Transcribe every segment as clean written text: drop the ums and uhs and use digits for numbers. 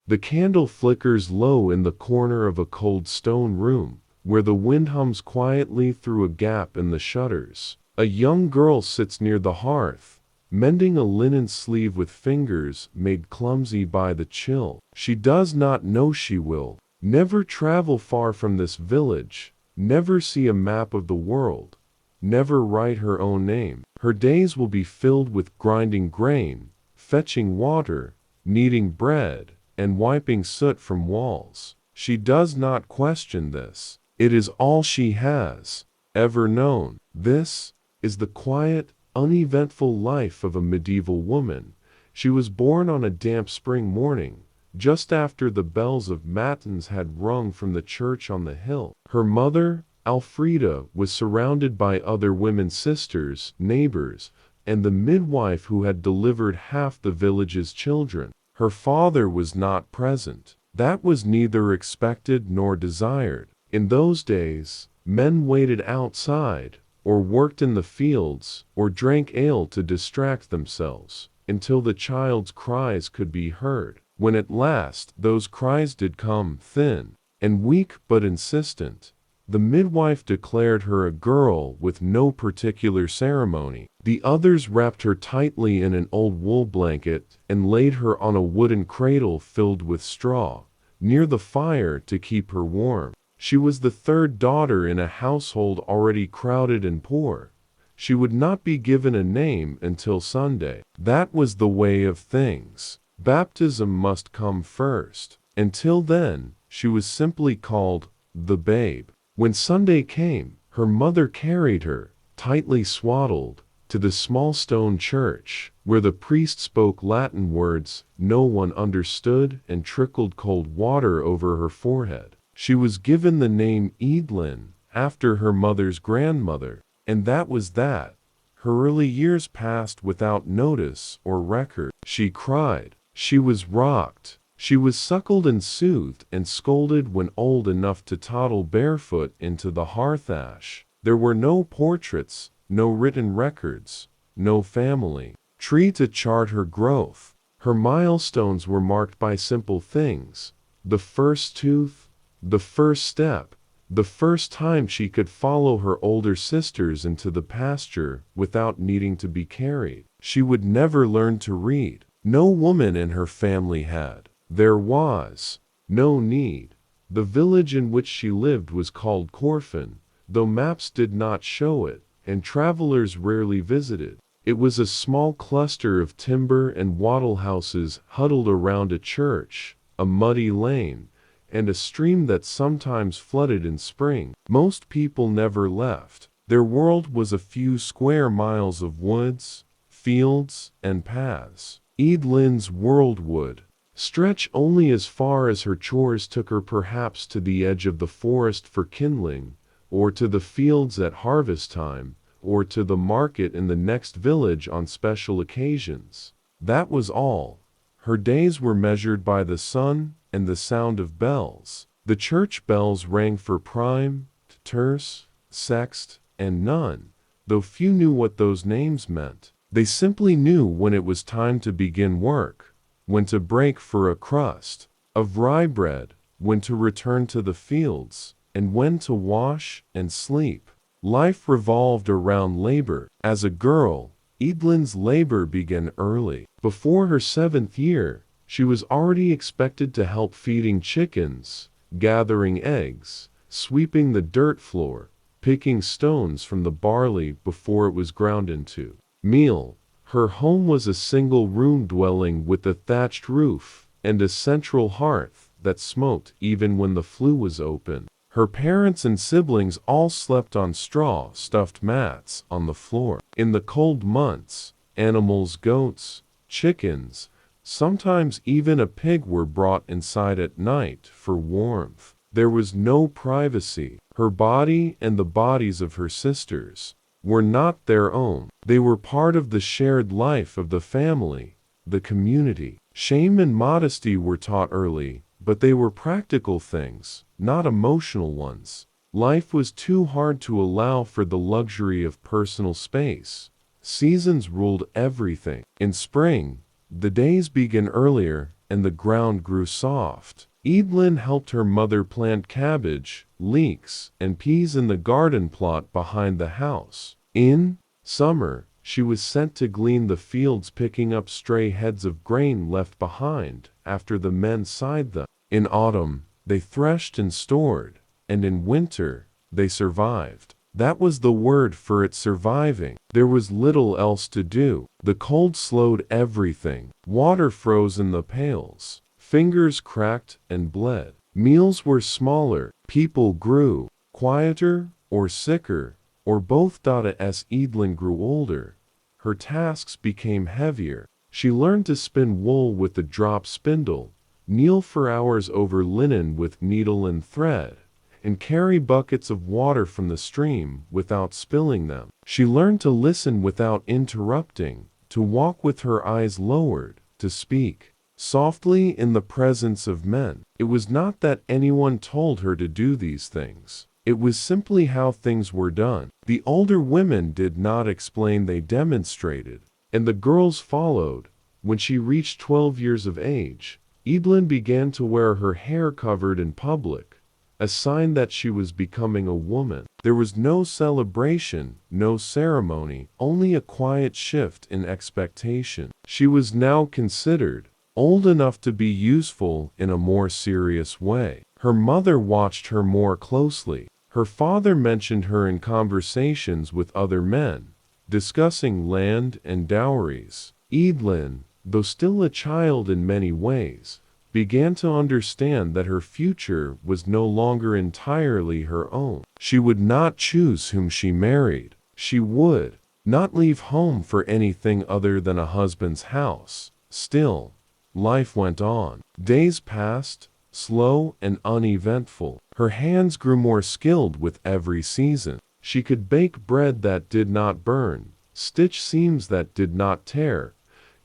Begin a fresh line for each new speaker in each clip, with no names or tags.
The candle flickers low in the corner of a cold stone room, where the wind hums quietly through a gap in the shutters. A young girl sits near the hearth, mending a linen sleeve with fingers made clumsy by the chill. She does not know she will never travel far from this village, never see a map of the world, never write her own name. Her days will be filled with grinding grain, fetching water, kneading bread, and wiping soot from walls. She does not question this. It is all she has ever known. This is the quiet, uneventful life of a medieval woman. She was born on a damp spring morning, just after the bells of matins had rung from the church on the hill. Her mother, Elfrida, was surrounded by other women sisters, neighbors, and the midwife who had delivered half the village's children. Her father was not present. That was neither expected nor desired. In those days, men waited outside, or worked in the fields, or drank ale to distract themselves, until the child's cries could be heard. When at last those cries did come, thin and weak but insistent, the midwife declared her a girl with no particular ceremony. The others wrapped her tightly in an old wool blanket and laid her on a wooden cradle filled with straw, near the fire to keep her warm. She was the third daughter in a household already crowded and poor. She would not be given a name until Sunday. That was the way of things. Baptism must come first. Until then, she was simply called the babe. When Sunday came, her mother carried her, tightly swaddled, to the small stone church, where the priest spoke Latin words no one understood and trickled cold water over her forehead. She was given the name Edelyn, after her mother's grandmother, and that was that. Her early years passed without notice or record. She cried. She was rocked. She was suckled and soothed and scolded when old enough to toddle barefoot into the hearth ash. There were no portraits, no written records, no family tree to chart her growth. Her milestones were marked by simple things: the first tooth, the first step, the first time she could follow her older sisters into the pasture without needing to be carried. She would never learn to read. No woman in her family had. There was no need. The village in which she lived was called Corfin, though maps did not show it, and travelers rarely visited. It was a small cluster of timber and wattle houses huddled around a church, a muddy lane, and a stream that sometimes flooded in spring. Most people never left. Their world was a few square miles of woods, fields, and paths. Edelyn's world would stretch only as far as her chores took her, perhaps to the edge of the forest for kindling, or to the fields at harvest time, or to the market in the next village on special occasions. That was all. Her days were measured by the sun and the sound of bells. The church bells rang for prime, terce, sext, and none, though few knew what those names meant. They simply knew when it was time to begin work, when to break for a crust of rye bread, when to return to the fields, and when to wash and sleep. Life revolved around labor. As a girl, Edelyn's labor began early. Before her 7th year, she was already expected to help feeding chickens, gathering eggs, sweeping the dirt floor, picking stones from the barley before it was ground into meal. Her home was a single-room dwelling with a thatched roof and a central hearth that smoked even when the flue was open. Her parents and siblings all slept on straw-stuffed mats on the floor. In the cold months, animals, goats, chickens, sometimes even a pig, were brought inside at night for warmth. There was no privacy. Her body and the bodies of her sisters were not their own. They were part of the shared life of the family, the community. Shame and modesty were taught early, but they were practical things, not emotional ones. Life was too hard to allow for the luxury of personal space. Seasons ruled everything. In spring, the days began earlier, and the ground grew soft. Evelyn helped her mother plant cabbage, leeks, and peas in the garden plot behind the house. In summer, she was sent to glean the fields, picking up stray heads of grain left behind after the men scythed them. In autumn, they threshed and stored, and in winter, they survived. That was the word for it, surviving. There was little else to do. The cold slowed everything. Water froze in the pails. Fingers cracked and bled. Meals were smaller. People grew quieter or sicker, or both. As Evelyn grew older, her tasks became heavier. She learned to spin wool with the drop spindle, kneel for hours over linen with needle and thread, and carry buckets of water from the stream without spilling them. She learned to listen without interrupting, to walk with her eyes lowered, to speak softly in the presence of men. It was not that anyone told her to do these things. It was simply how things were done. The older women did not explain, they demonstrated, and the girls followed. When she reached 12 years of age, Evelyn began to wear her hair covered in public, a sign that she was becoming a woman. There was no celebration, no ceremony, only a quiet shift in expectation. She was now considered old enough to be useful in a more serious way. Her mother watched her more closely. Her father mentioned her in conversations with other men, discussing land and dowries. Evelyn, though still a child in many ways, began to understand that her future was no longer entirely her own. She would not choose whom she married. She would not leave home for anything other than a husband's house. Still, life went on. Days passed, slow and uneventful. Her hands grew more skilled with every season. She could bake bread that did not burn, stitch seams that did not tear,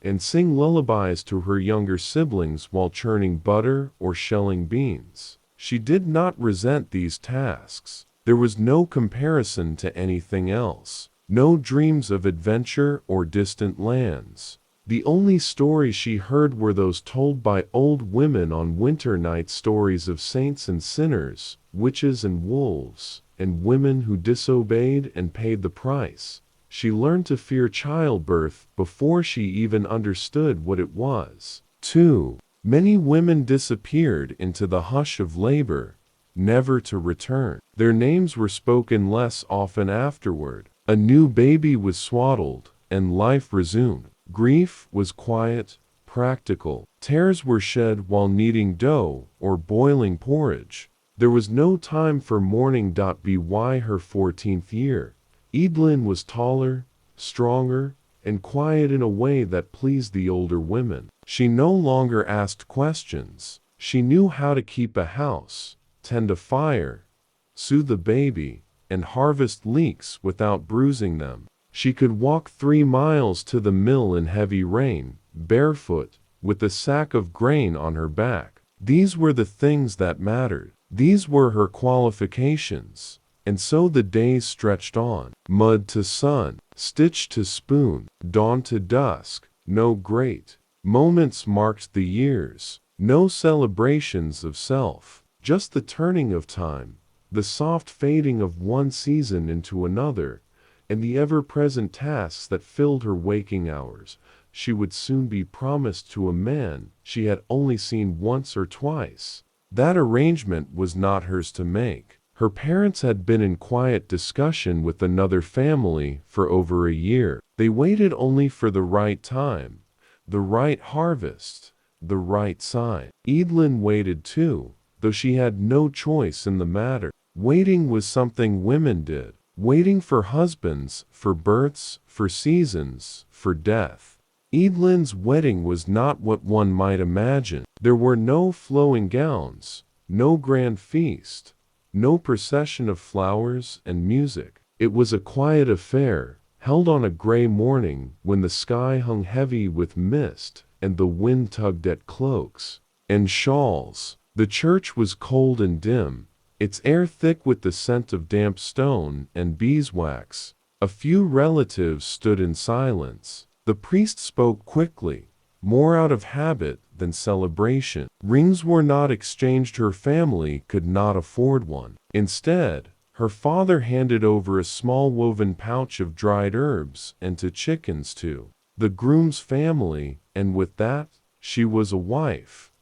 and sing lullabies to her younger siblings while churning butter or shelling beans. She did not resent these tasks. There was no comparison to anything else, no dreams of adventure or distant lands. The only stories she heard were those told by old women on winter nights, stories of saints and sinners, witches and wolves, and women who disobeyed and paid the price. She learned to fear childbirth before she even understood what it was. 2. Many women disappeared into the hush of labor, never to return. Their names were spoken less often afterward. A new baby was swaddled, and life resumed. Grief was quiet, practical. Tears were shed while kneading dough or boiling porridge. There was no time for mourning. By her 14th year, Evelyn was taller, stronger, and quiet in a way that pleased the older women. She no longer asked questions. She knew how to keep a house, tend a fire, soothe a baby, and harvest leeks without bruising them. She could walk 3 miles to the mill in heavy rain, barefoot, with a sack of grain on her back. These were the things that mattered. These were her qualifications. And so the days stretched on. Mud to sun, stitch to spoon, dawn to dusk. No great moments marked the years. No celebrations of self. Just the turning of time, the soft fading of one season into another, and the ever-present tasks that filled her waking hours. She would soon be promised to a man she had only seen once or twice. That arrangement was not hers to make. Her parents had been in quiet discussion with another family for over a year. They waited only for the right time, the right harvest, the right sign. Evelyn waited too, though she had no choice in the matter. Waiting was something women did. Waiting for husbands, for births, for seasons, for death. Evelyn's wedding was not what one might imagine. There were no flowing gowns, no grand feast, no procession of flowers and music. It was a quiet affair, held on a gray morning when the sky hung heavy with mist and the wind tugged at cloaks and shawls. The church was cold and dim, its air thick with the scent of damp stone and beeswax. A few relatives stood in silence. The priest spoke quickly, more out of habit than celebration. Rings were not exchanged, her family could not afford one. Instead, her father handed over a small woven pouch of dried herbs and two chickens to the groom's family, and with that, she was a wife.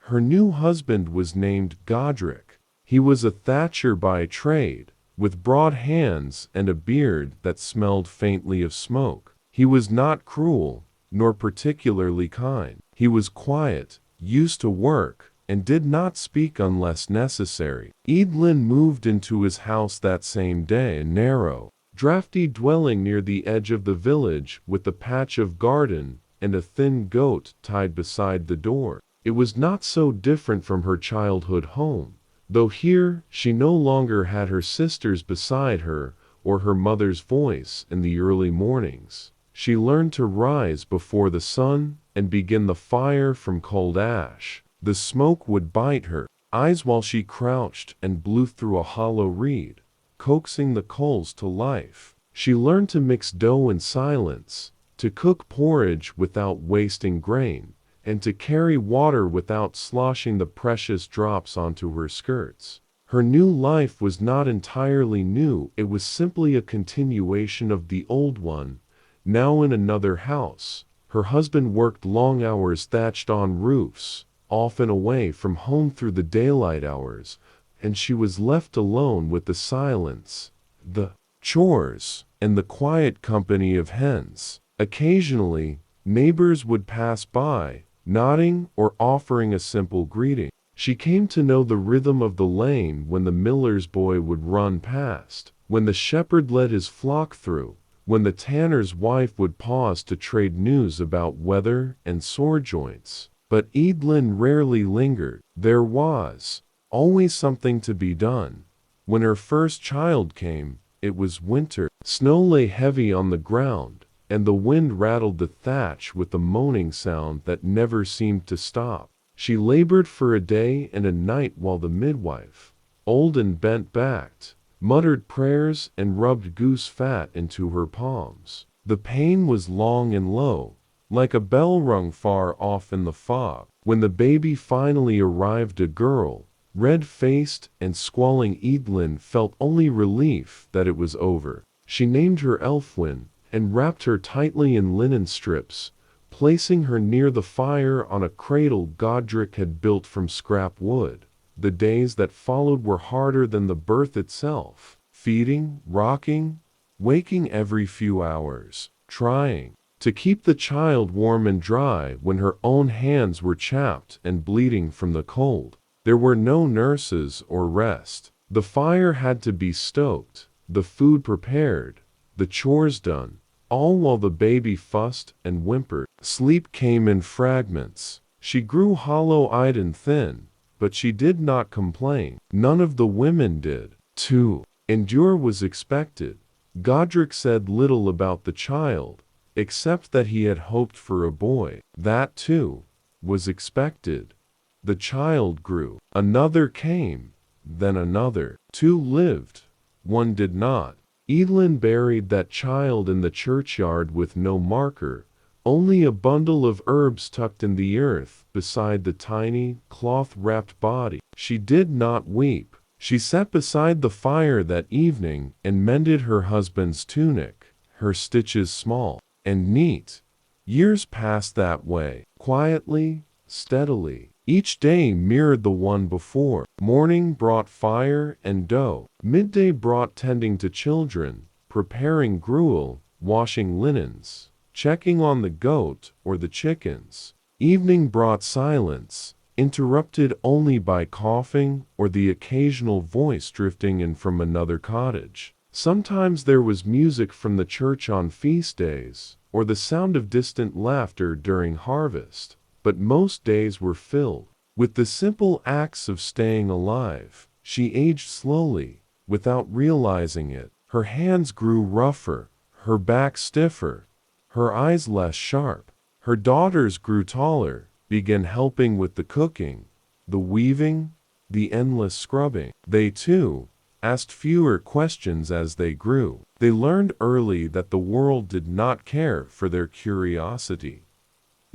Her new husband was named Godric. He was a thatcher by trade, with broad hands and a beard that smelled faintly of smoke. He was not cruel, nor particularly kind. He was quiet, used to work, and did not speak unless necessary. Eadlyn moved into his house that same day, a narrow, drafty dwelling near the edge of the village with a patch of garden and a thin goat tied beside the door. It was not so different from her childhood home, though here she no longer had her sisters beside her or her mother's voice in the early mornings. She learned to rise before the sun and begin the fire from cold ash. The smoke would bite her eyes while she crouched and blew through a hollow reed, coaxing the coals to life. She learned to mix dough in silence, to cook porridge without wasting grain, and to carry water without sloshing the precious drops onto her skirts. Her new life was not entirely new, it was simply a continuation of the old one, now in another house. Her husband worked long hours thatched on roofs, often away from home through the daylight hours, and she was left alone with the silence, the chores, and the quiet company of hens. Occasionally, neighbors would pass by, nodding or offering a simple greeting. She came to know the rhythm of the lane when the miller's boy would run past, when the shepherd led his flock through, when the tanner's wife would pause to trade news about weather and sore joints. But Eadlyn rarely lingered. There was always something to be done. When her first child came, it was winter. Snow lay heavy on the ground, and the wind rattled the thatch with a moaning sound that never seemed to stop. She labored for a day and a night while the midwife, old and bent-backed, muttered prayers and rubbed goose fat into her palms. The pain was long and low, like a bell rung far off in the fog. When the baby finally arrived, a girl, red-faced and squalling, Eadlyn felt only relief that it was over. She named her Elfwin, and wrapped her tightly in linen strips, placing her near the fire on a cradle Godric had built from scrap wood. The days that followed were harder than the birth itself, feeding, rocking, waking every few hours, trying to keep the child warm and dry when her own hands were chapped and bleeding from the cold. There were no nurses or rest. The fire had to be stoked, the food prepared, the chores done, all while the baby fussed and whimpered. Sleep came in fragments. She grew hollow-eyed and thin, but she did not complain. None of the women did. To endure was expected. Godric said little about the child, except that he had hoped for a boy. That, too, was expected. The child grew. Another came, then another. 2 lived. 1 did not. Eadlyn buried that child in the churchyard with no marker, only a bundle of herbs tucked in the earth beside the tiny, cloth-wrapped body. She did not weep. She sat beside the fire that evening and mended her husband's tunic, her stitches small and neat. Years passed that way, quietly, steadily. Each day mirrored the one before. Morning brought fire and dough. Midday brought tending to children, preparing gruel, washing linens, checking on the goat or the chickens. Evening brought silence, interrupted only by coughing or the occasional voice drifting in from another cottage. Sometimes there was music from the church on feast days, or the sound of distant laughter during harvest. But most days were filled with the simple acts of staying alive. She aged slowly, without realizing it. Her hands grew rougher, her back stiffer, her eyes less sharp. Her daughters grew taller, began helping with the cooking, the weaving, the endless scrubbing. They, too, asked fewer questions as they grew. They learned early that the world did not care for their curiosity.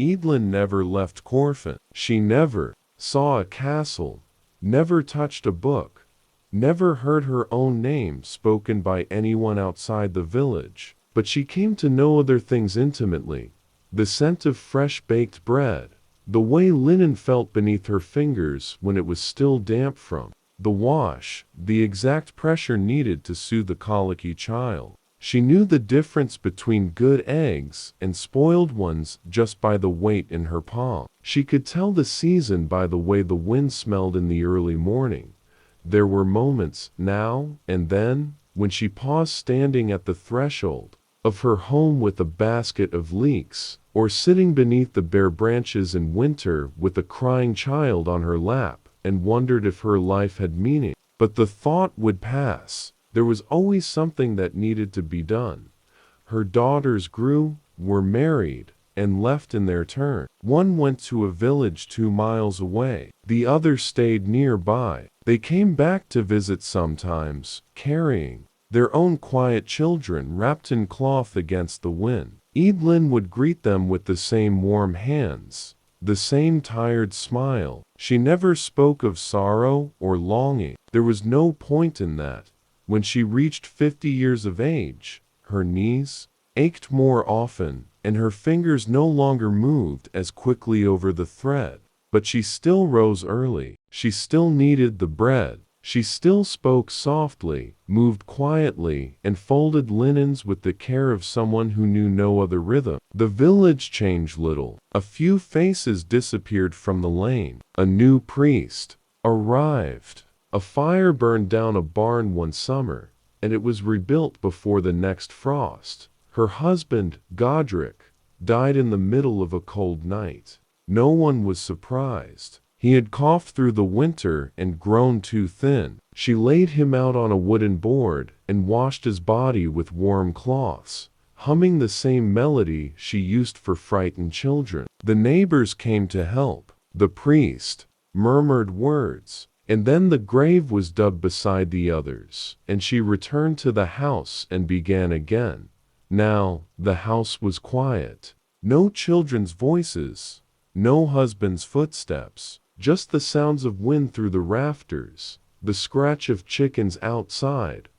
Evelyn never left Corfin. She never saw a castle, never touched a book, never heard her own name spoken by anyone outside the village. But she came to know other things intimately: the scent of fresh baked bread, the way linen felt beneath her fingers when it was still damp from the wash, the exact pressure needed to soothe the colicky child. She knew the difference between good eggs and spoiled ones just by the weight in her palm. She could tell the season by the way the wind smelled in the early morning. There were moments, now and then, when she paused standing at the threshold of her home with a basket of leeks, or sitting beneath the bare branches in winter with a crying child on her lap, and wondered if her life had meaning. But the thought would pass. There was always something that needed to be done. Her daughters grew, were married, and left in their turn. One went to a village 2 miles away. The other stayed nearby. They came back to visit sometimes, carrying their own quiet children wrapped in cloth against the wind. Evelyn would greet them with the same warm hands, the same tired smile. She never spoke of sorrow or longing. There was no point in that. When she reached 50 years of age, her knees ached more often, and her fingers no longer moved as quickly over the thread. But she still rose early. She still kneaded the bread. She still spoke softly, moved quietly, and folded linens with the care of someone who knew no other rhythm. The village changed little. A few faces disappeared from the lane. A new priest arrived. A fire burned down a barn one summer, and it was rebuilt before the next frost. Her husband, Godric, died in the middle of a cold night. No one was surprised. He had coughed through the winter and grown too thin. She laid him out on a wooden board and washed his body with warm cloths, humming the same melody she used for frightened children. The neighbors came to help. The priest murmured words, and then the grave was dug beside the others, and she returned to the house and began again. Now, the house was quiet. No children's voices, no husband's footsteps. Just the sounds of wind through the rafters, the scratch of chickens outside,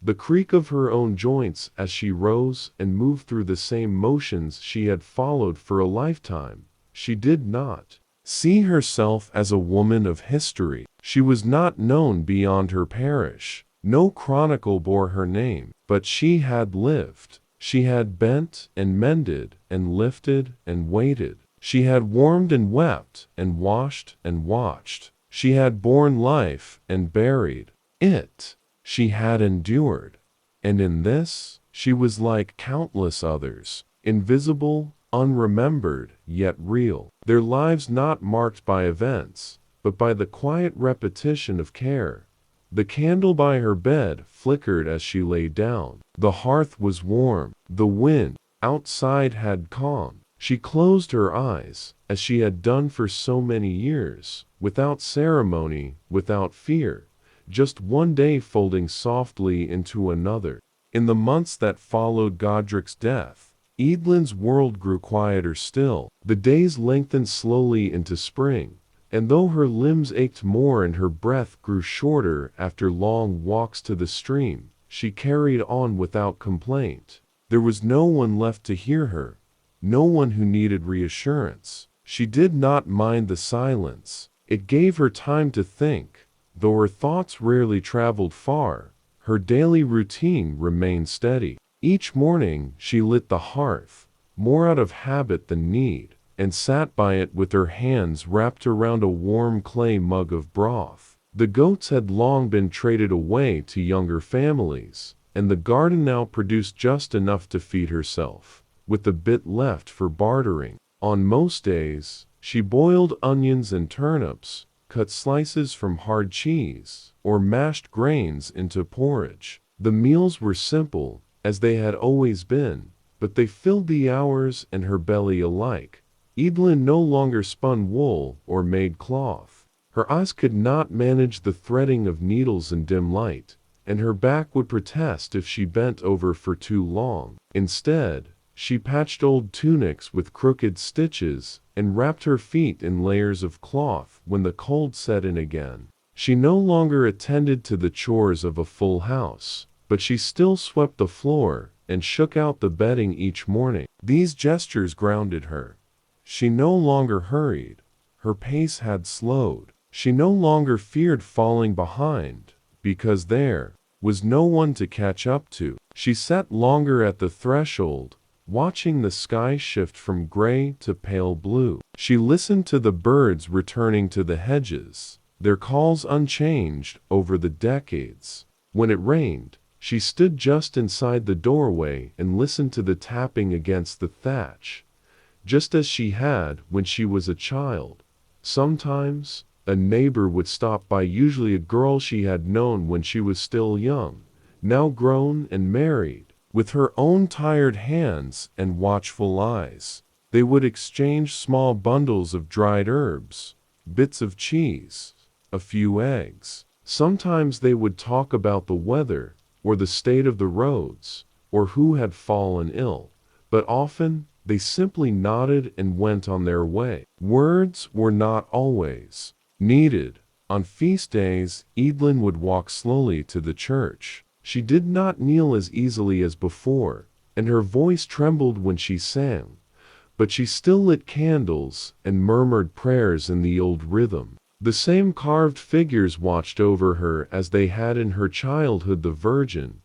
the creak of her own joints as she rose and moved through the same motions she had followed for a lifetime. She did not see herself as a woman of history. She was not known beyond her parish. No chronicle bore her name, but she had lived. She had bent and mended and lifted and waited. She had warmed and wept and washed and watched. She had borne life and buried it. She had endured. And in this, she was like countless others, invisible, unremembered, yet real. Their lives not marked by events, but by the quiet repetition of care. The candle by her bed flickered as she lay down. The hearth was warm. The wind outside had calmed. She closed her eyes, as she had done for so many years, without ceremony, without fear, just one day folding softly into another. In the months that followed Godric's death, Evelyn's world grew quieter still. The days lengthened slowly into spring, and though her limbs ached more and her breath grew shorter after long walks to the stream, she carried on without complaint. There was no one left to hear her. No one who needed reassurance. She did not mind the silence. It gave her time to think. Though her thoughts rarely traveled far, her daily routine remained steady. Each morning she lit the hearth, more out of habit than need, and sat by it with her hands wrapped around a warm clay mug of broth. The goats had long been traded away to younger families, and the garden now produced just enough to feed herself, with a bit left for bartering. On most days, she boiled onions and turnips, cut slices from hard cheese, or mashed grains into porridge. The meals were simple, as they had always been, but they filled the hours and her belly alike. Evelyn no longer spun wool or made cloth. Her eyes could not manage the threading of needles in dim light, and her back would protest if she bent over for too long. Instead, She patched old tunics with crooked stitches and wrapped her feet in layers of cloth when the cold set in again. She no longer attended to the chores of a full house, but she still swept the floor and shook out the bedding each morning. These gestures grounded her. She no longer hurried. Her pace had slowed. She no longer feared falling behind, because there was no one to catch up to. She sat longer at the threshold, watching the sky shift from gray to pale blue. She listened to the birds returning to the hedges, their calls unchanged over the decades. When it rained, she stood just inside the doorway and listened to the tapping against the thatch, just as she had when she was a child. Sometimes, a neighbor would stop by, usually a girl she had known when she was still young, now grown and married. With her own tired hands and watchful eyes, they would exchange small bundles of dried herbs, bits of cheese, a few eggs. Sometimes they would talk about the weather, or the state of the roads, or who had fallen ill, but often they simply nodded and went on their way. Words were not always needed. On feast days, Evelyn would walk slowly to the church. She did not kneel as easily as before, and her voice trembled when she sang, but she still lit candles and murmured prayers in the old rhythm. The same carved figures watched over her as they had in her childhood: the Virgin,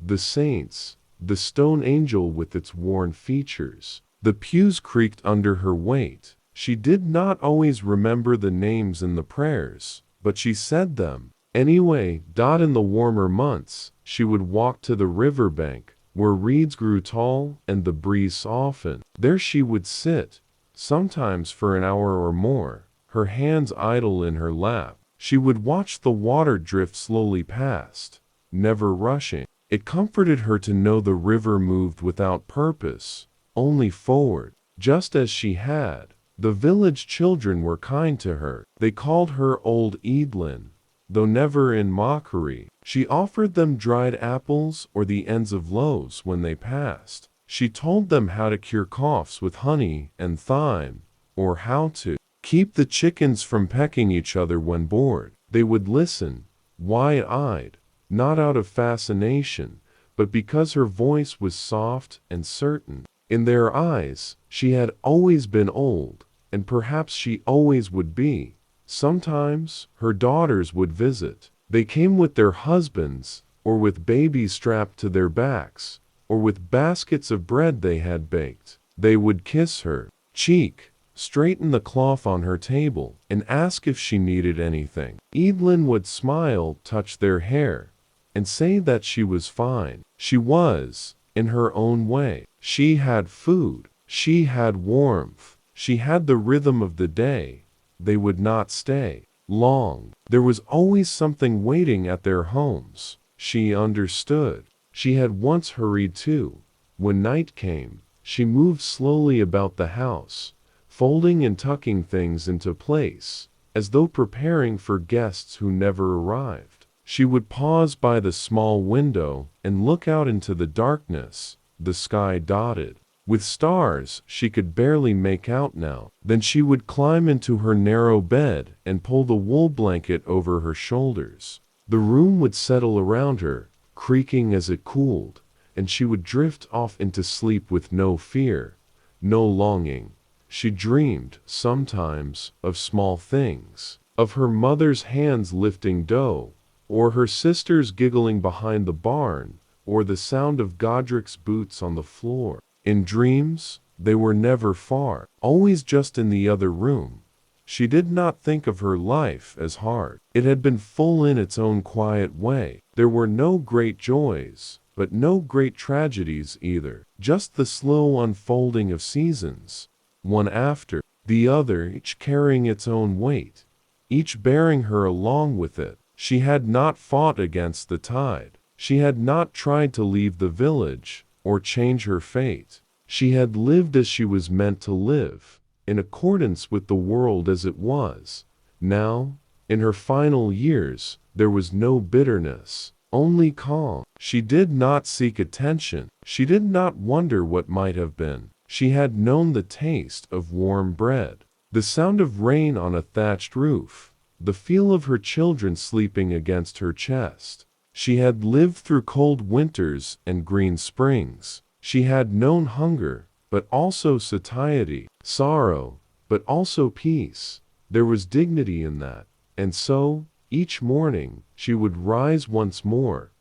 the saints, the stone angel with its worn features. The pews creaked under her weight. She did not always remember the names in the prayers, but she said them anyway. In the warmer months, she would walk to the riverbank, where reeds grew tall and the breeze softened. There she would sit, sometimes for an hour or more, her hands idle in her lap. She would watch the water drift slowly past, never rushing. It comforted her to know the river moved without purpose, only forward. Just as she had, the village children were kind to her. They called her Old Evelyn, though never in mockery. She offered them dried apples or the ends of loaves when they passed. She told them how to cure coughs with honey and thyme, or how to keep the chickens from pecking each other when bored. They would listen, wide-eyed, not out of fascination, but because her voice was soft and certain. In their eyes, she had always been old, and perhaps she always would be. Sometimes, her daughters would visit. They came with their husbands, or with babies strapped to their backs, or with baskets of bread they had baked. They would kiss her cheek, straighten the cloth on her table, and ask if she needed anything. Evelyn would smile, touch their hair, and say that she was fine. She was, in her own way. She had food. She had warmth. She had the rhythm of the day. They would not stay long. There was always something waiting at their homes. She understood. She had once hurried too. When night came, she moved slowly about the house, folding and tucking things into place, as though preparing for guests who never arrived. She would pause by the small window and look out into the darkness, the sky dotted with stars she could barely make out now. Then she would climb into her narrow bed and pull the wool blanket over her shoulders. The room would settle around her, creaking as it cooled, and she would drift off into sleep with no fear, no longing. She dreamed, sometimes, of small things, of her mother's hands lifting dough, or her sisters giggling behind the barn, or the sound of Godric's boots on the floor. In dreams, they were never far, always just in the other room. She did not think of her life as hard. It had been full in its own quiet way. There were no great joys, but no great tragedies either. Just the slow unfolding of seasons, one after the other, each carrying its own weight, each bearing her along with it. She had not fought against the tide. She had not tried to leave the village or change her fate. She had lived as she was meant to live, in accordance with the world as it was. Now, in her final years, there was no bitterness, only calm. She did not seek attention. She did not wonder what might have been. She had known the taste of warm bread, the sound of rain on a thatched roof, the feel of her children sleeping against her chest. She had lived through cold winters and green springs. She had known hunger, but also satiety, sorrow, but also peace. There was dignity in that. And so, each morning, she would rise once more,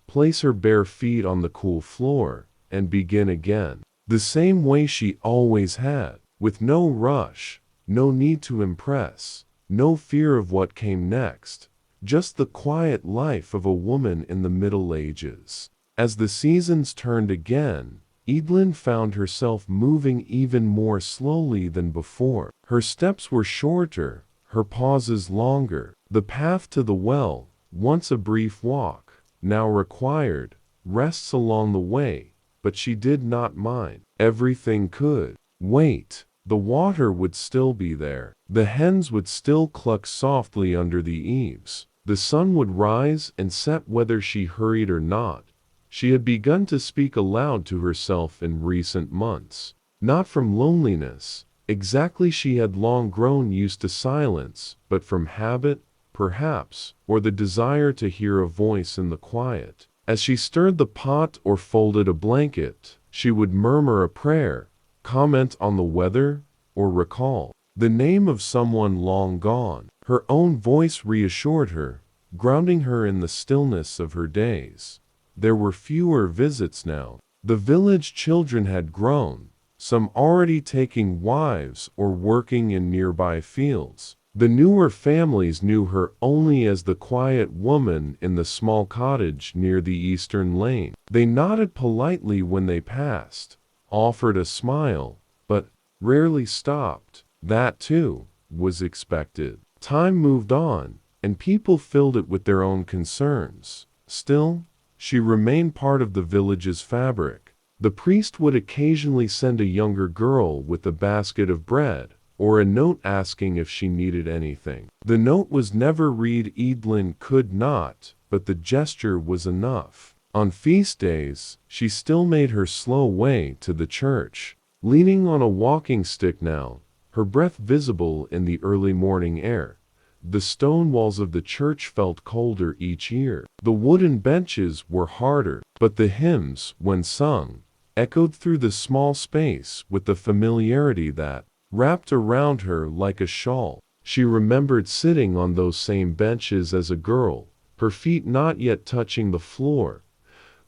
place her bare feet on the cool floor, and begin again, the same way she always had, with no rush, no need to impress, no fear of what came next, just the quiet life of a woman in the Middle Ages. As the seasons turned again, Evelyn found herself moving even more slowly than before. Her steps were shorter, her pauses longer. The path to the well, once a brief walk, now required rests along the way, but she did not mind. Everything could wait. The water would still be there. The hens would still cluck softly under the eaves. The sun would rise and set whether she hurried or not. She had begun to speak aloud to herself in recent months, not from loneliness, exactly, she had long grown used to silence, but from habit, perhaps, or the desire to hear a voice in the quiet. As she stirred the pot or folded a blanket, she would murmur a prayer, comment on the weather, or recall the name of someone long gone. Her own voice reassured her, grounding her in the stillness of her days. There were fewer visits now. The village children had grown, some already taking wives or working in nearby fields. The newer families knew her only as the quiet woman in the small cottage near the eastern lane. They nodded politely when they passed, offered a smile, but rarely stopped. That, too, was expected. Time moved on, and people filled it with their own concerns. Still, she remained part of the village's fabric. The priest would occasionally send a younger girl with a basket of bread, or a note asking if she needed anything. The note was never read. Evelyn could not, but the gesture was enough. On feast days, she still made her slow way to the church, leaning on a walking stick now, her breath visible in the early morning air. The stone walls of the church felt colder each year. The wooden benches were harder, but the hymns, when sung, echoed through the small space with the familiarity that wrapped around her like a shawl. She remembered sitting on those same benches as a girl, her feet not yet touching the floor,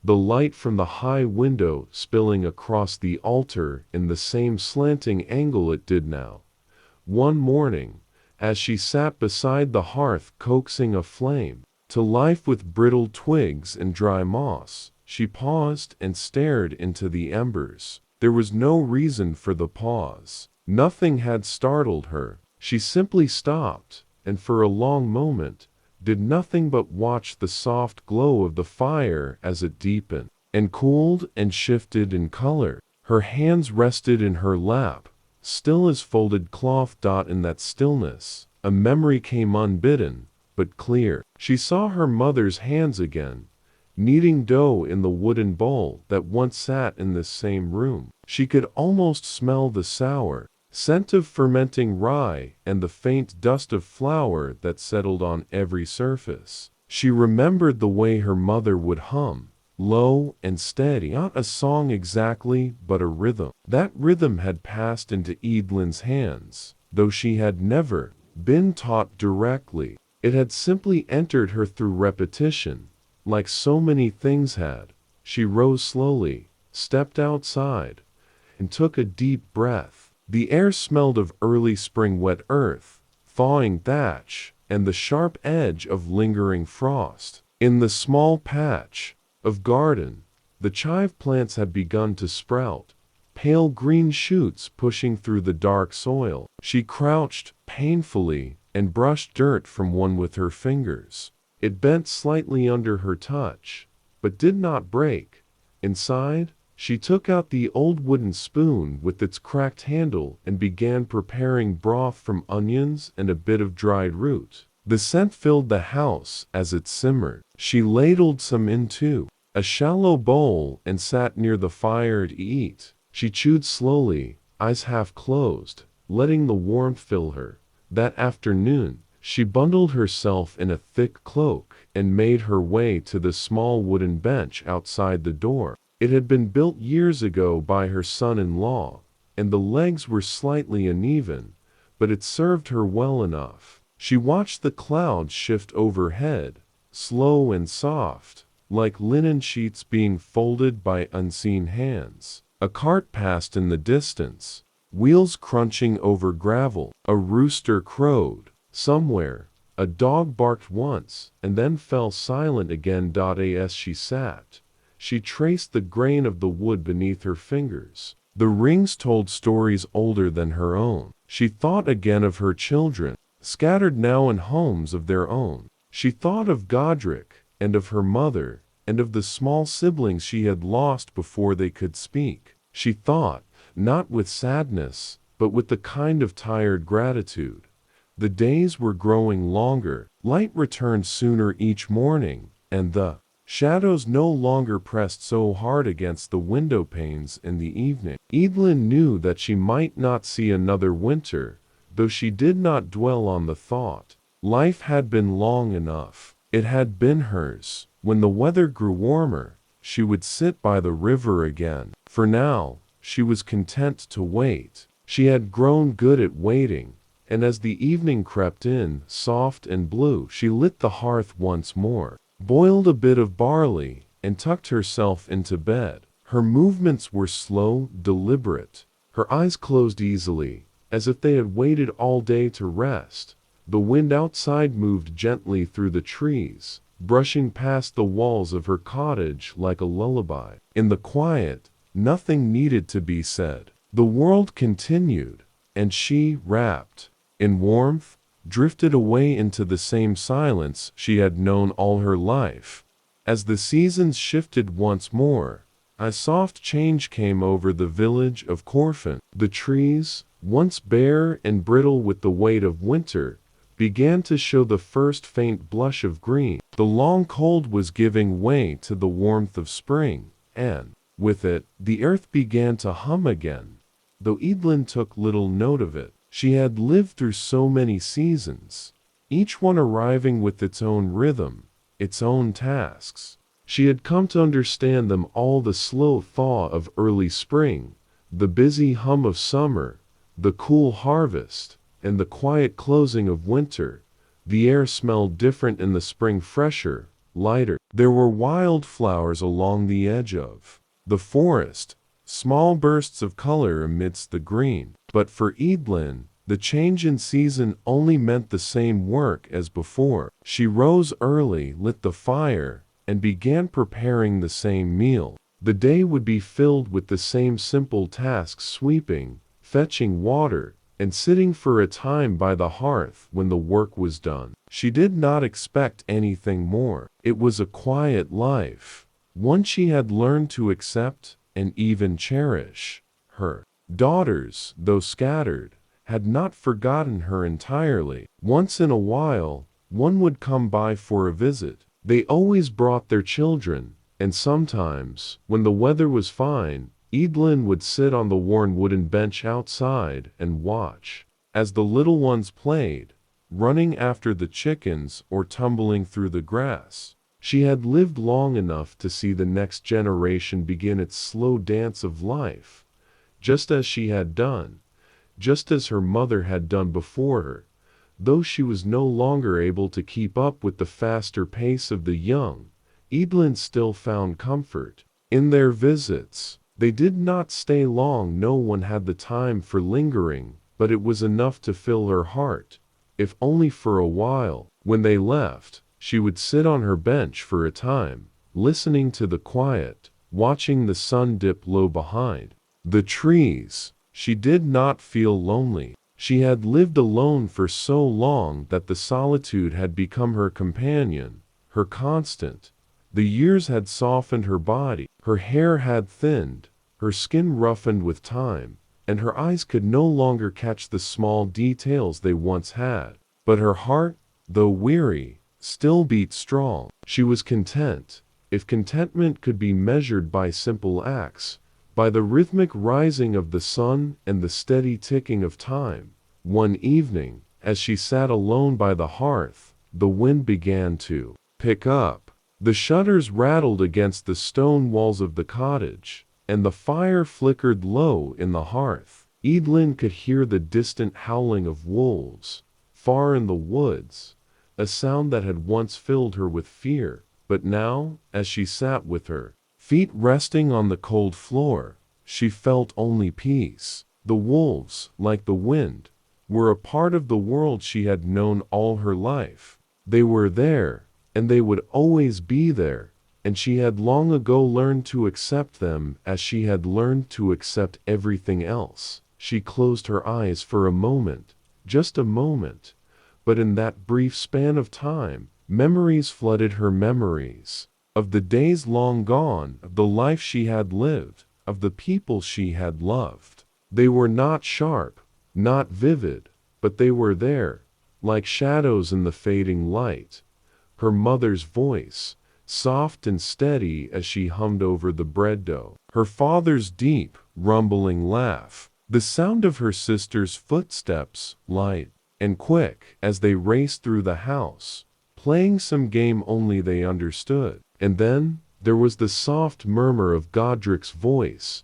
the light from the high window spilling across the altar in the same slanting angle it did now. One morning, as she sat beside the hearth coaxing a flame to life with brittle twigs and dry moss, she paused and stared into the embers. There was no reason for the pause. Nothing had startled her. She simply stopped, and for a long moment, did nothing but watch the soft glow of the fire as it deepened, and cooled and shifted in color. Her hands rested in her lap, still as folded cloth. In that stillness, a memory came unbidden, but clear. She saw her mother's hands again, kneading dough in the wooden bowl that once sat in this same room. She could almost smell the sour scent of fermenting rye and the faint dust of flour that settled on every surface. She remembered the way her mother would hum, low and steady, not a song exactly, but a rhythm. That rhythm had passed into Evelyn's hands, though she had never been taught directly. It had simply entered her through repetition, like so many things had. She rose slowly, stepped outside, and took a deep breath. The air smelled of early spring wet earth, thawing thatch, and the sharp edge of lingering frost. In the small patch of garden, the chive plants had begun to sprout, pale green shoots pushing through the dark soil. She crouched painfully and brushed dirt from one with her fingers. It bent slightly under her touch, but did not break. Inside, she took out the old wooden spoon with its cracked handle and began preparing broth from onions and a bit of dried root. The scent filled the house as it simmered. She ladled some into a shallow bowl and sat near the fire to eat. She chewed slowly, eyes half closed, letting the warmth fill her. That afternoon, she bundled herself in a thick cloak and made her way to the small wooden bench outside the door. It had been built years ago by her son-in-law, and the legs were slightly uneven, but it served her well enough. She watched the clouds shift overhead, slow and soft, like linen sheets being folded by unseen hands. A cart passed in the distance, wheels crunching over gravel. A rooster crowed. Somewhere, a dog barked once, and then fell silent again. As she sat, she traced the grain of the wood beneath her fingers. The rings told stories older than her own. She thought again of her children, scattered now in homes of their own. She thought of Godric, and of her mother, and of the small siblings she had lost before they could speak. She thought, not with sadness, but with the kind of tired gratitude. The days were growing longer, light returned sooner each morning, and the shadows no longer pressed so hard against the window panes in the evening. Evelyn knew that she might not see another winter, though she did not dwell on the thought. Life had been long enough. It had been hers. When the weather grew warmer, she would sit by the river again. For now, she was content to wait. She had grown good at waiting, and as the evening crept in, soft and blue, she lit the hearth once more, boiled a bit of barley, and tucked herself into bed. Her movements were slow, deliberate. Her eyes closed easily, as if they had waited all day to rest. The wind outside moved gently through the trees, brushing past the walls of her cottage like a lullaby. In the quiet, nothing needed to be said. The world continued, and she, wrapped in warmth, drifted away into the same silence she had known all her life. As the seasons shifted once more, a soft change came over the village of Corfin. The trees, once bare and brittle with the weight of winter, began to show the first faint blush of green. The long cold was giving way to the warmth of spring, and, with it, the earth began to hum again, though Evelyn took little note of it. She had lived through so many seasons, each one arriving with its own rhythm, its own tasks. She had come to understand them all: the slow thaw of early spring, the busy hum of summer, the cool harvest, and the quiet closing of winter. The air smelled different in the spring, fresher, lighter. There were wild flowers along the edge of the forest, small bursts of color amidst the green. But for Evelyn, the change in season only meant the same work as before. She rose early, lit the fire, and began preparing the same meal. The day would be filled with the same simple tasks: sweeping, fetching water, and sitting for a time by the hearth. When the work was done, she did not expect anything more. It was a quiet life, one she had learned to accept and even cherish. Her daughters, though scattered, had not forgotten her entirely. Once in a while, one would come by for a visit. They always brought their children, and sometimes, when the weather was fine, Evelyn would sit on the worn wooden bench outside and watch as the little ones played, running after the chickens or tumbling through the grass. She had lived long enough to see the next generation begin its slow dance of life, just as she had done, just as her mother had done before her. Though she was no longer able to keep up with the faster pace of the young, Evelyn still found comfort in their visits. They did not stay long. No one had the time for lingering, but it was enough to fill her heart, if only for a while. When they left, she would sit on her bench for a time, listening to the quiet, watching the sun dip low behind the trees. She did not feel lonely. She had lived alone for so long that the solitude had become her companion, her constant. The years had softened her body, her hair had thinned, her skin roughened with time, and her eyes could no longer catch the small details they once had. But her heart, though weary, still beat strong. She was content, if contentment could be measured by simple acts, by the rhythmic rising of the sun and the steady ticking of time. One evening, as she sat alone by the hearth, the wind began to pick up. The shutters rattled against the stone walls of the cottage, and the fire flickered low in the hearth. Evelyn could hear the distant howling of wolves, far in the woods, a sound that had once filled her with fear. But now, as she sat with her feet resting on the cold floor, she felt only peace. The wolves, like the wind, were a part of the world she had known all her life. They were there, and they would always be there, and she had long ago learned to accept them as she had learned to accept everything else. She closed her eyes for a moment, just a moment, but in that brief span of time, memories flooded her, memories of the days long gone, of the life she had lived, of the people she had loved. They were not sharp, not vivid, but they were there, like shadows in the fading light. Her mother's voice, soft and steady as she hummed over the bread dough. Her father's deep, rumbling laugh. The sound of her sister's footsteps, light and quick, as they raced through the house, playing some game only they understood. And then, there was the soft murmur of Godric's voice,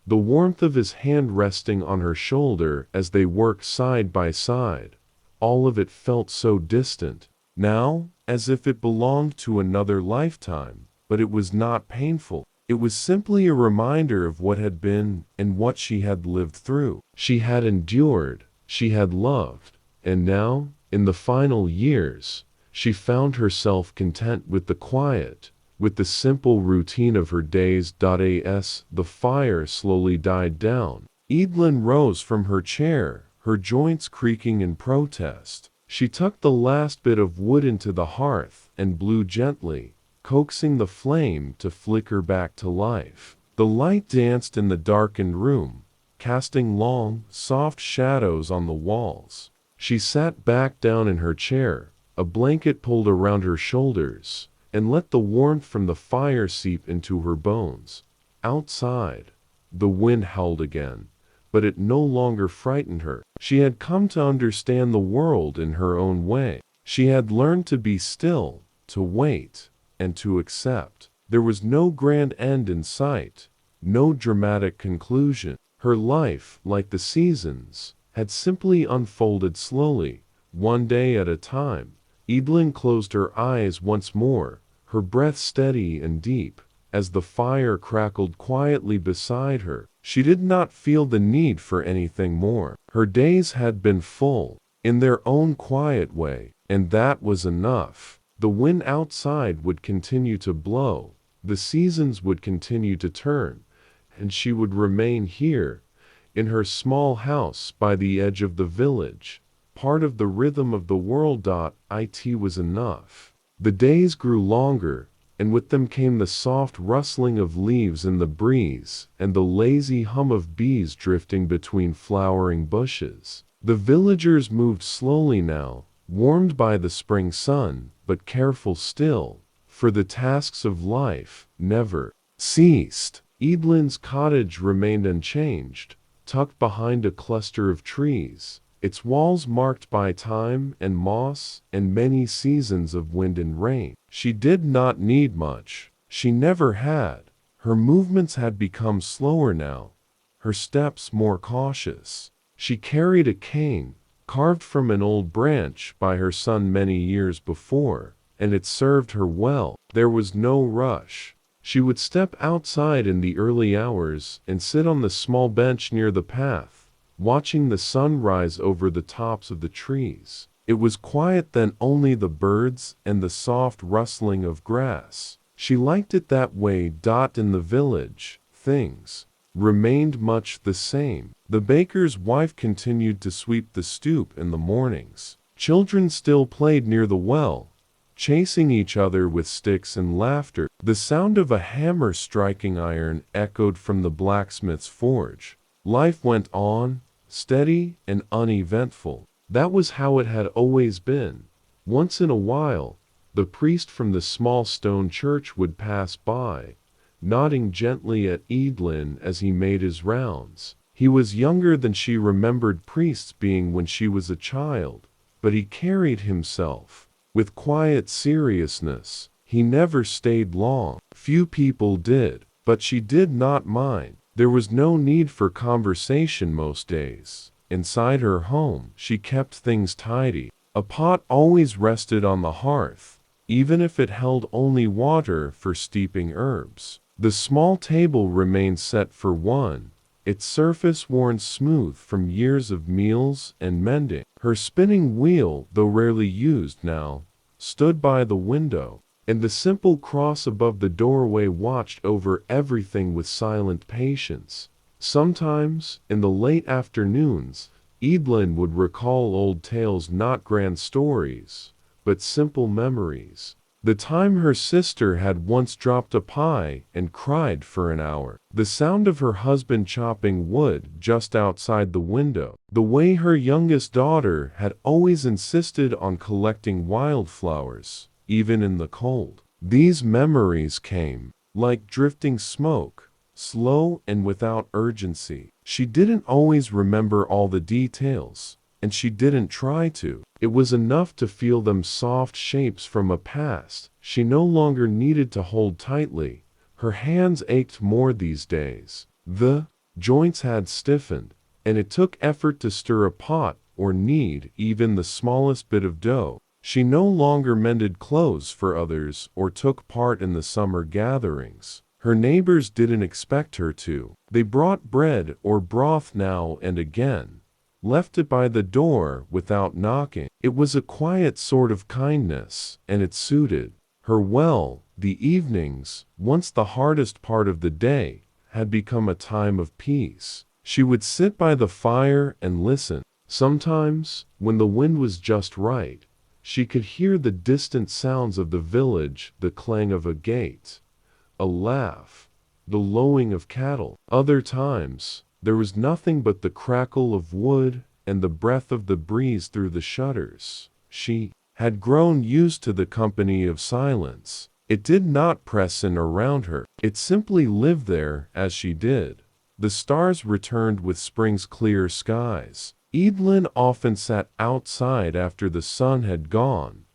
the warmth of his hand resting on her shoulder as they worked side by side. All of it felt so distant now, as if it belonged to another lifetime, but it was not painful. It was simply a reminder of what had been and what she had lived through. She had endured, she had loved, and now, in the final years, she found herself content with the quiet, with the simple routine of her days. As the fire slowly died down, Evelyn rose from her chair, her joints creaking in protest. She tucked the last bit of wood into the hearth and blew gently, coaxing the flame to flicker back to life. The light danced in the darkened room, casting long, soft shadows on the walls. She sat back down in her chair, a blanket pulled around her shoulders, and let the warmth from the fire seep into her bones. Outside, the wind howled again, but it no longer frightened her. She had come to understand the world in her own way. She had learned to be still, to wait, and to accept. There was no grand end in sight, no dramatic conclusion. Her life, like the seasons, had simply unfolded slowly, one day at a time. Evelyn closed her eyes once more, her breath steady and deep, as the fire crackled quietly beside her. She did not feel the need for anything more. Her days had been full, in their own quiet way, and that was enough. The wind outside would continue to blow, the seasons would continue to turn, and she would remain here, in her small house by the edge of the village, part of the rhythm of the world. It was enough. The days grew longer, and with them came the soft rustling of leaves in the breeze, and the lazy hum of bees drifting between flowering bushes. The villagers moved slowly now, warmed by the spring sun, but careful still, for the tasks of life never ceased. Evelyn's cottage remained unchanged, tucked behind a cluster of trees, its walls marked by time and moss and many seasons of wind and rain. She did not need much. She never had. Her movements had become slower now, her steps more cautious. She carried a cane, carved from an old branch by her son many years before, and it served her well. There was no rush. She would step outside in the early hours and sit on the small bench near the path, watching the sun rise over the tops of the trees. It was quiet then, only the birds and the soft rustling of grass. She liked it that way. In the village, things remained much the same. The baker's wife continued to sweep the stoop in the mornings. Children still played near the well, chasing each other with sticks and laughter. The sound of a hammer striking iron echoed from the blacksmith's forge. Life went on, steady and uneventful. That was how it had always been, Once in a while, the priest from the small stone church would pass by, nodding gently at Evelyn as he made his rounds. He was younger than she remembered priests being when she was a child, but he carried himself with quiet seriousness. He never stayed long. Few people did, but she did not mind. There was no need for conversation most days. Inside her home, she kept things tidy. A pot always rested on the hearth, even if it held only water for steeping herbs. The small table remained set for one, its surface worn smooth from years of meals and mending. Her spinning wheel, though rarely used now, stood by the window, and the simple cross above the doorway watched over everything with silent patience. Sometimes, in the late afternoons, Evelyn would recall old tales, not grand stories, but simple memories. The time her sister had once dropped a pie and cried for an hour. The sound of her husband chopping wood just outside the window. The way her youngest daughter had always insisted on collecting wildflowers, even in the cold. These memories came, like drifting smoke, slow and without urgency. She didn't always remember all the details, and she didn't try to. It was enough to feel them, soft shapes from a past she no longer needed to hold tightly. Her hands ached more these days. The joints had stiffened, and it took effort to stir a pot or knead even the smallest bit of dough. She no longer mended clothes for others or took part in the summer gatherings. Her neighbors didn't expect her to. They brought bread or broth now and again, left it by the door without knocking. It was a quiet sort of kindness, and it suited her well. The evenings, once the hardest part of the day, had become a time of peace. She would sit by the fire and listen. Sometimes, when the wind was just right, she could hear the distant sounds of the village, the clang of a gate, a laugh, the lowing of cattle. Other times, there was nothing but the crackle of wood and the breath of the breeze through the shutters. She had grown used to the company of silence. It did not press in around her. It simply lived there as she did. The stars returned with spring's clear skies. Evelyn often sat outside after the sun had gone,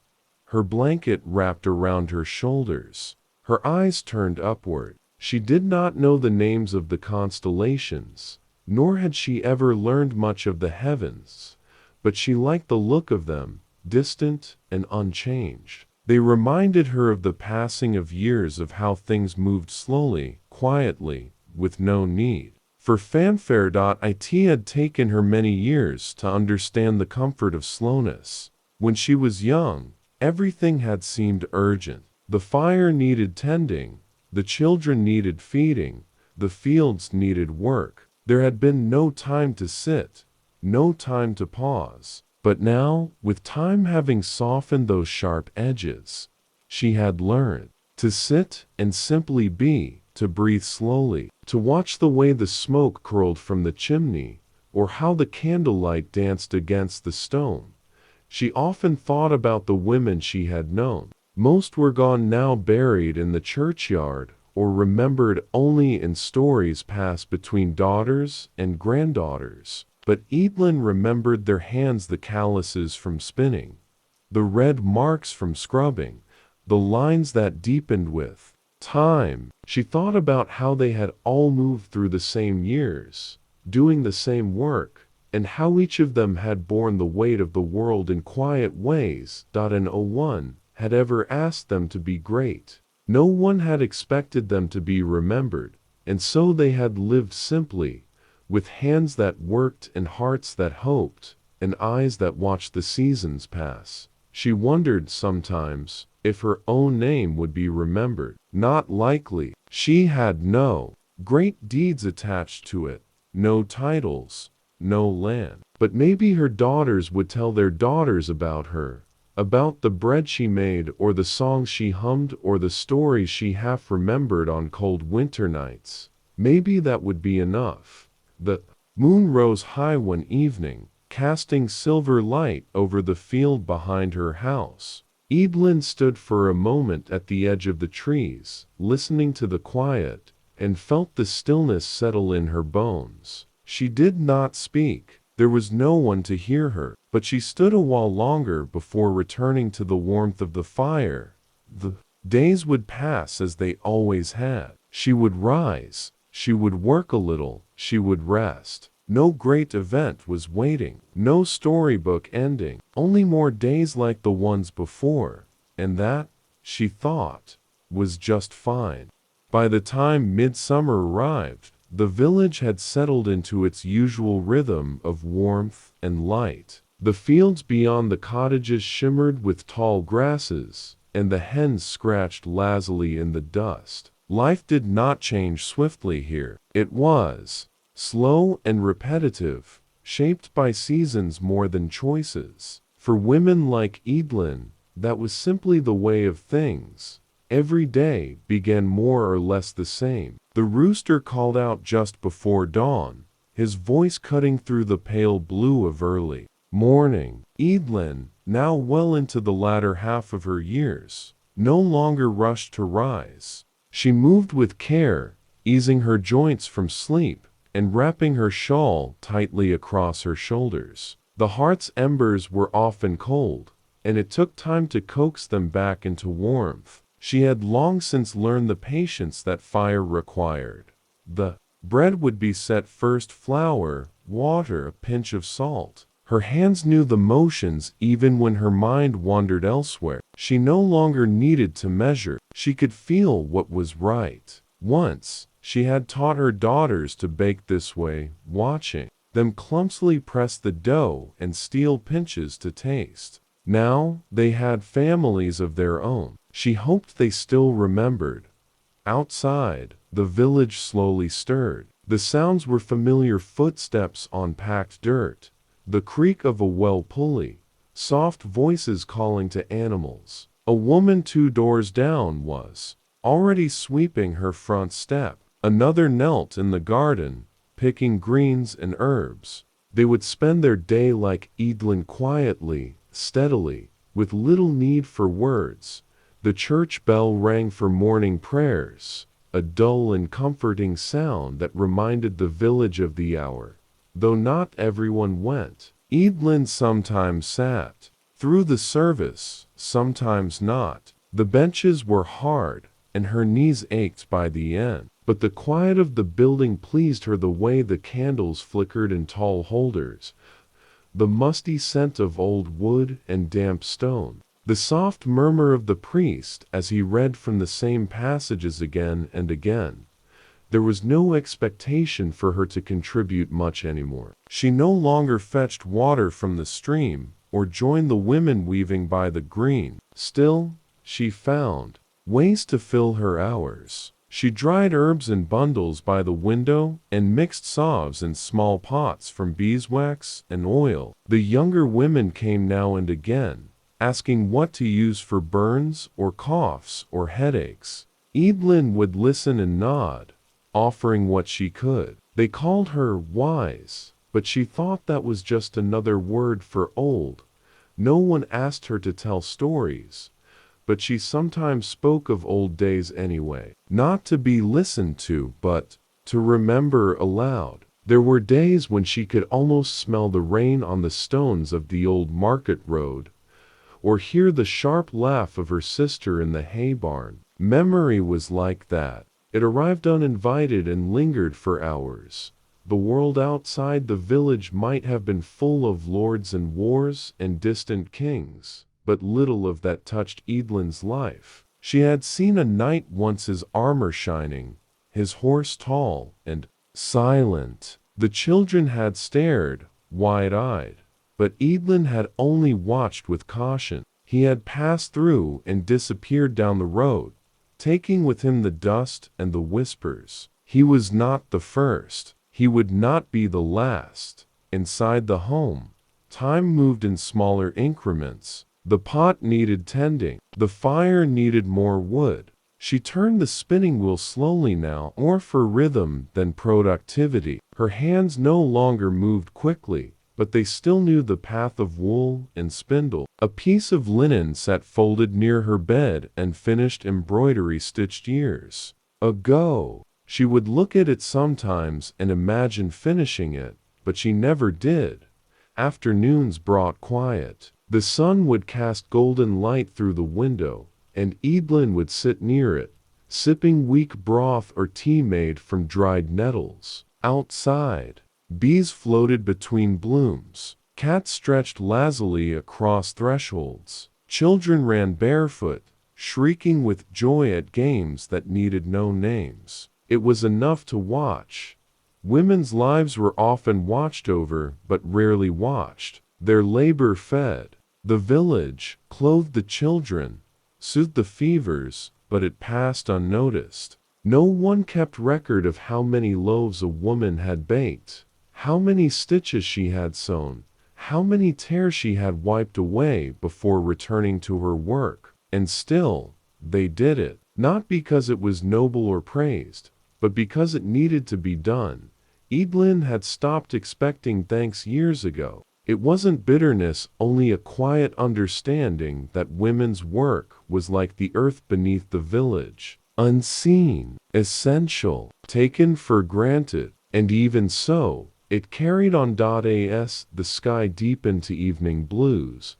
her blanket wrapped around her shoulders, her eyes turned upward. She did not know the names of the constellations, nor had she ever learned much of the heavens, but she liked the look of them, distant and unchanged. They reminded her of the passing of years, of how things moved slowly, quietly, with no need for fanfare. It had taken her many years to understand the comfort of slowness. When she was young, everything had seemed urgent. The fire needed tending, the children needed feeding, the fields needed work. There had been no time to sit, no time to pause. But now, with time having softened those sharp edges, she had learned to sit and simply be, to breathe slowly, to watch the way the smoke curled from the chimney, or how the candlelight danced against the stone. She often thought about the women she had known. Most were gone now, buried in the churchyard, or remembered only in stories passed between daughters and granddaughters. But Evelyn remembered their hands, the calluses from spinning, the red marks from scrubbing, the lines that deepened with time. She thought about how they had all moved through the same years, doing the same work, and how each of them had borne the weight of the world in quiet ways. And no one had ever asked them to be great. No one had expected them to be remembered, and so they had lived simply, with hands that worked and hearts that hoped, and eyes that watched the seasons pass. She wondered sometimes if her own name would be remembered. Not likely. She had no great deeds attached to it, no titles, no land. But maybe her daughters would tell their daughters about her, about the bread she made, or the songs she hummed, or the stories she half remembered on cold winter nights. Maybe that would be enough. The moon rose high one evening, casting silver light over the field behind her house. Evelyn stood for a moment at the edge of the trees, listening to the quiet, and felt the stillness settle in her bones. She did not speak. There was no one to hear her, but she stood a while longer before returning to the warmth of the fire. The days would pass as they always had. She would rise, she would work a little, she would rest. No great event was waiting, no storybook ending, only more days like the ones before, and that, she thought, was just fine. By the time midsummer arrived, the village had settled into its usual rhythm of warmth and light. The fields beyond the cottages shimmered with tall grasses, and the hens scratched lazily in the dust. Life did not change swiftly here. It was slow and repetitive, shaped by seasons more than choices. For women like Evelyn, that was simply the way of things. Every day began more or less the same. The rooster called out just before dawn, his voice cutting through the pale blue of early morning. Evelyn, now well into the latter half of her years, no longer rushed to rise. She moved with care, easing her joints from sleep, and wrapping her shawl tightly across her shoulders. The hearth's embers were often cold, and it took time to coax them back into warmth. She had long since learned the patience that fire required. The bread would be set first, flour, water, a pinch of salt. Her hands knew the motions even when her mind wandered elsewhere. She no longer needed to measure. She could feel what was right. Once, she had taught her daughters to bake this way, watching them clumsily press the dough and steal pinches to taste. Now, they had families of their own. She hoped they still remembered. Outside, the village slowly stirred. The sounds were familiar footsteps on packed dirt, the creak of a well pulley, soft voices calling to animals. A woman 2 doors down was already sweeping her front step. Another knelt in the garden, picking greens and herbs. They would spend their day like Evelyn, quietly, steadily, with little need for words. The church bell rang for morning prayers, a dull and comforting sound that reminded the village of the hour. Though not everyone went, Evelyn sometimes sat through the service, sometimes not. The benches were hard, and her knees ached by the end. But the quiet of the building pleased her, the way the candles flickered in tall holders, the musty scent of old wood and damp stone, the soft murmur of the priest as he read from the same passages again and again. There was no expectation for her to contribute much anymore. She no longer fetched water from the stream or joined the women weaving by the green. Still, she found ways to fill her hours. She dried herbs in bundles by the window and mixed salves in small pots from beeswax and oil. The younger women came now and again, asking what to use for burns or coughs or headaches. Evelyn would listen and nod, offering what she could. They called her wise, but she thought that was just another word for old. No one asked her to tell stories, but she sometimes spoke of old days anyway, not to be listened to, but to remember aloud. There were days when she could almost smell the rain on the stones of the old market road, or hear the sharp laugh of her sister in the hay barn. Memory was like that. It arrived uninvited and lingered for hours. The world outside the village might have been full of lords and wars and distant kings, but little of that touched Evelyn's life. She had seen a knight once, his armor shining, his horse tall and silent. The children had stared, wide-eyed, but Evelyn had only watched with caution. He had passed through and disappeared down the road, taking with him the dust and the whispers. He was not the first. He would not be the last. Inside the home, time moved in smaller increments. The pot needed tending. The fire needed more wood. She turned the spinning wheel slowly now, more for rhythm than productivity. Her hands no longer moved quickly. but they still knew the path of wool and spindle. A piece of linen sat folded near her bed and finished embroidery stitched years ago. She would look at it sometimes and imagine finishing it, but she never did. Afternoons brought quiet. The sun would cast golden light through the window, and Evelyn would sit near it, sipping weak broth or tea made from dried nettles. Outside, bees floated between blooms. Cats stretched lazily across thresholds. Children ran barefoot, shrieking with joy at games that needed no names. It was enough to watch. Women's lives were often watched over, but rarely watched. Their labor fed the village, clothed the children, soothed the fevers, but it passed unnoticed. No one kept record of how many loaves a woman had baked, how many stitches she had sewn, how many tears she had wiped away before returning to her work. And still, they did it, not because it was noble or praised, but because it needed to be done. Evelyn had stopped expecting thanks years ago. It wasn't bitterness, only a quiet understanding that women's work was like the earth beneath the village. Unseen, essential, taken for granted. And even so, it carried on. As the sky deepened to evening blues,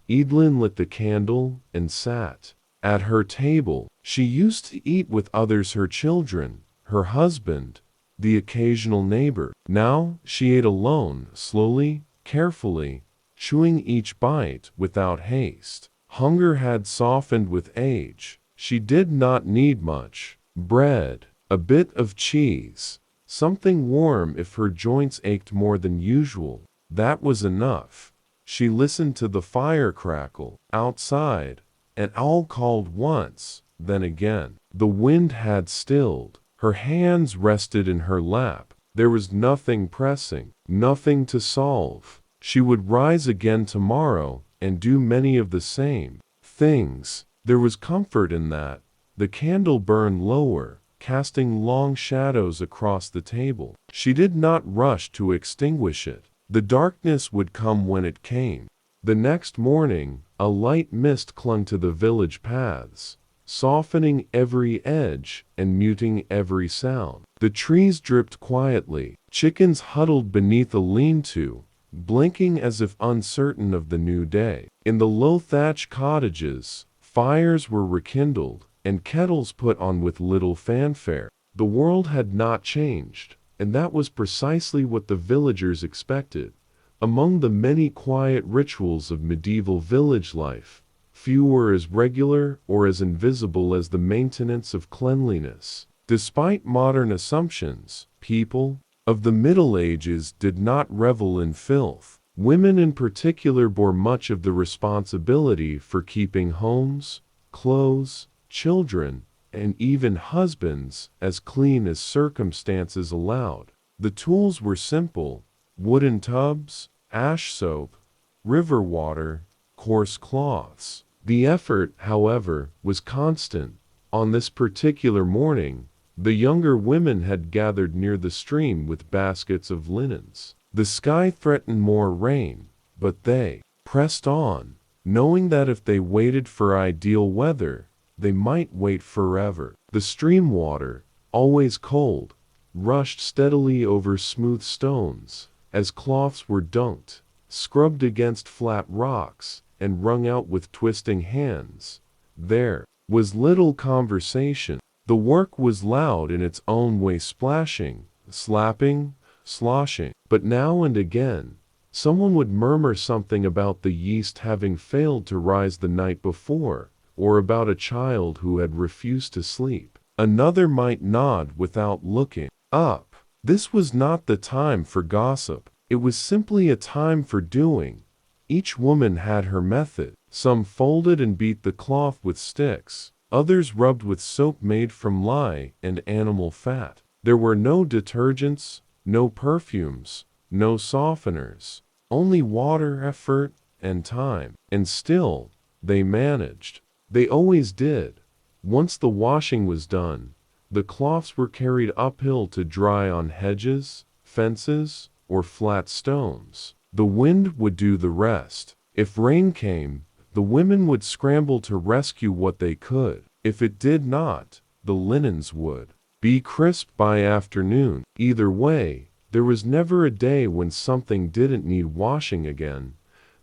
Evelyn lit the candle and sat at her table. She used to eat with others, her children, her husband, the occasional neighbor. Now she ate alone, slowly, carefully, chewing each bite without haste. Hunger had softened with age. She did not need much. Bread, a bit of cheese, something warm if her joints ached more than usual. That was enough. She listened to the fire crackle outside. An owl called once, then again. The wind had stilled. Her hands rested in her lap. There was nothing pressing, nothing to solve. She would rise again tomorrow and do many of the same things. There was comfort in that. The candle burned lower, casting long shadows across the table. She did not rush to extinguish it. The darkness would come when it came. The next morning, a light mist clung to the village paths, softening every edge and muting every sound. The trees dripped quietly. Chickens huddled beneath a lean-to, blinking as if uncertain of the new day. In the low thatched cottages, fires were rekindled, and kettles put on with little fanfare. The world had not changed, and that was precisely what the villagers expected. Among the many quiet rituals of medieval village life, few were as regular or as invisible as the maintenance of cleanliness. Despite modern assumptions, people of the Middle Ages did not revel in filth. Women in particular bore much of the responsibility for keeping homes, clothes, children, and even husbands as clean as circumstances allowed. The tools were simple: wooden tubs, ash soap, river water, coarse cloths. The effort, however, was constant. On this particular morning, the younger women had gathered near the stream with baskets of linens. The sky threatened more rain, but they pressed on, knowing that if they waited for ideal weather, they might wait forever. The stream water, always cold, rushed steadily over smooth stones, as cloths were dunked, scrubbed against flat rocks, and wrung out with twisting hands. There was little conversation. The work was loud in its own way, splashing, slapping, sloshing. But now and again, someone would murmur something about the yeast having failed to rise the night before, or about a child who had refused to sleep. Another might nod without looking up. This was not the time for gossip. It was simply a time for doing. Each woman had her method. Some folded and beat the cloth with sticks. Others rubbed with soap made from lye and animal fat. There were no detergents, no perfumes, no softeners, only water, effort, and time. And still, they managed. They always did. Once the washing was done, the cloths were carried uphill to dry on hedges, fences, or flat stones. The wind would do the rest. If rain came, the women would scramble to rescue what they could. If it did not, the linens would be crisp by afternoon. Either way, there was never a day when something didn't need washing again.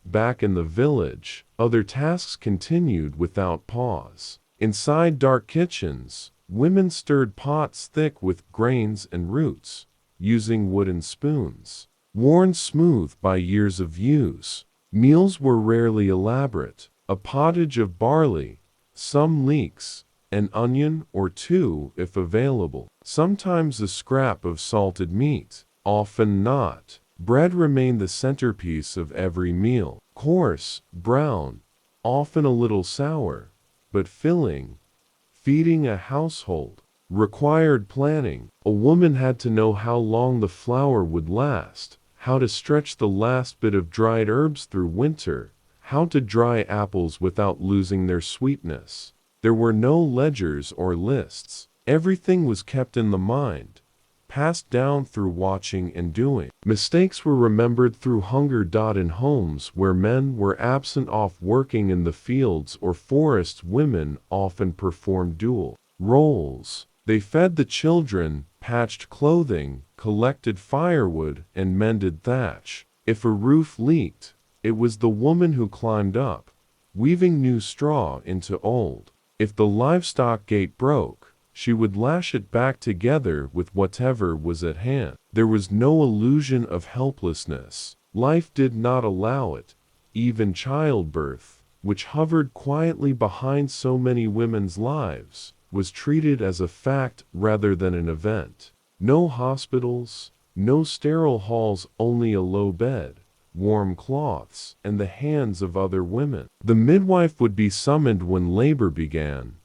Back in the village, other tasks continued without pause. Inside dark kitchens, women stirred pots thick with grains and roots, using wooden spoons, worn smooth by years of use. Meals were rarely elaborate. A pottage of barley, some leeks, an onion or two if available. Sometimes a scrap of salted meat, often not. Bread remained the centerpiece of every meal. Coarse, brown, often a little sour, but filling. Feeding a household required planning. A woman had to know how long the flour would last, how to stretch the last bit of dried herbs through winter, how to dry apples without losing their sweetness. There were no ledgers or lists. Everything was kept in the mind, passed down through watching and doing. Mistakes were remembered through hunger. In homes where men were absent off working in the fields or forests, women often performed dual roles. They fed the children, patched clothing, collected firewood, and mended thatch. If a roof leaked, it was the woman who climbed up, weaving new straw into old. If the livestock gate broke, she would lash it back together with whatever was at hand. There was no illusion of helplessness. Life did not allow it. Even childbirth, which hovered quietly behind so many women's lives, was treated as a fact rather than an event. No hospitals, no sterile halls, only a low bed, warm cloths, and the hands of other women. The midwife would be summoned when labor began,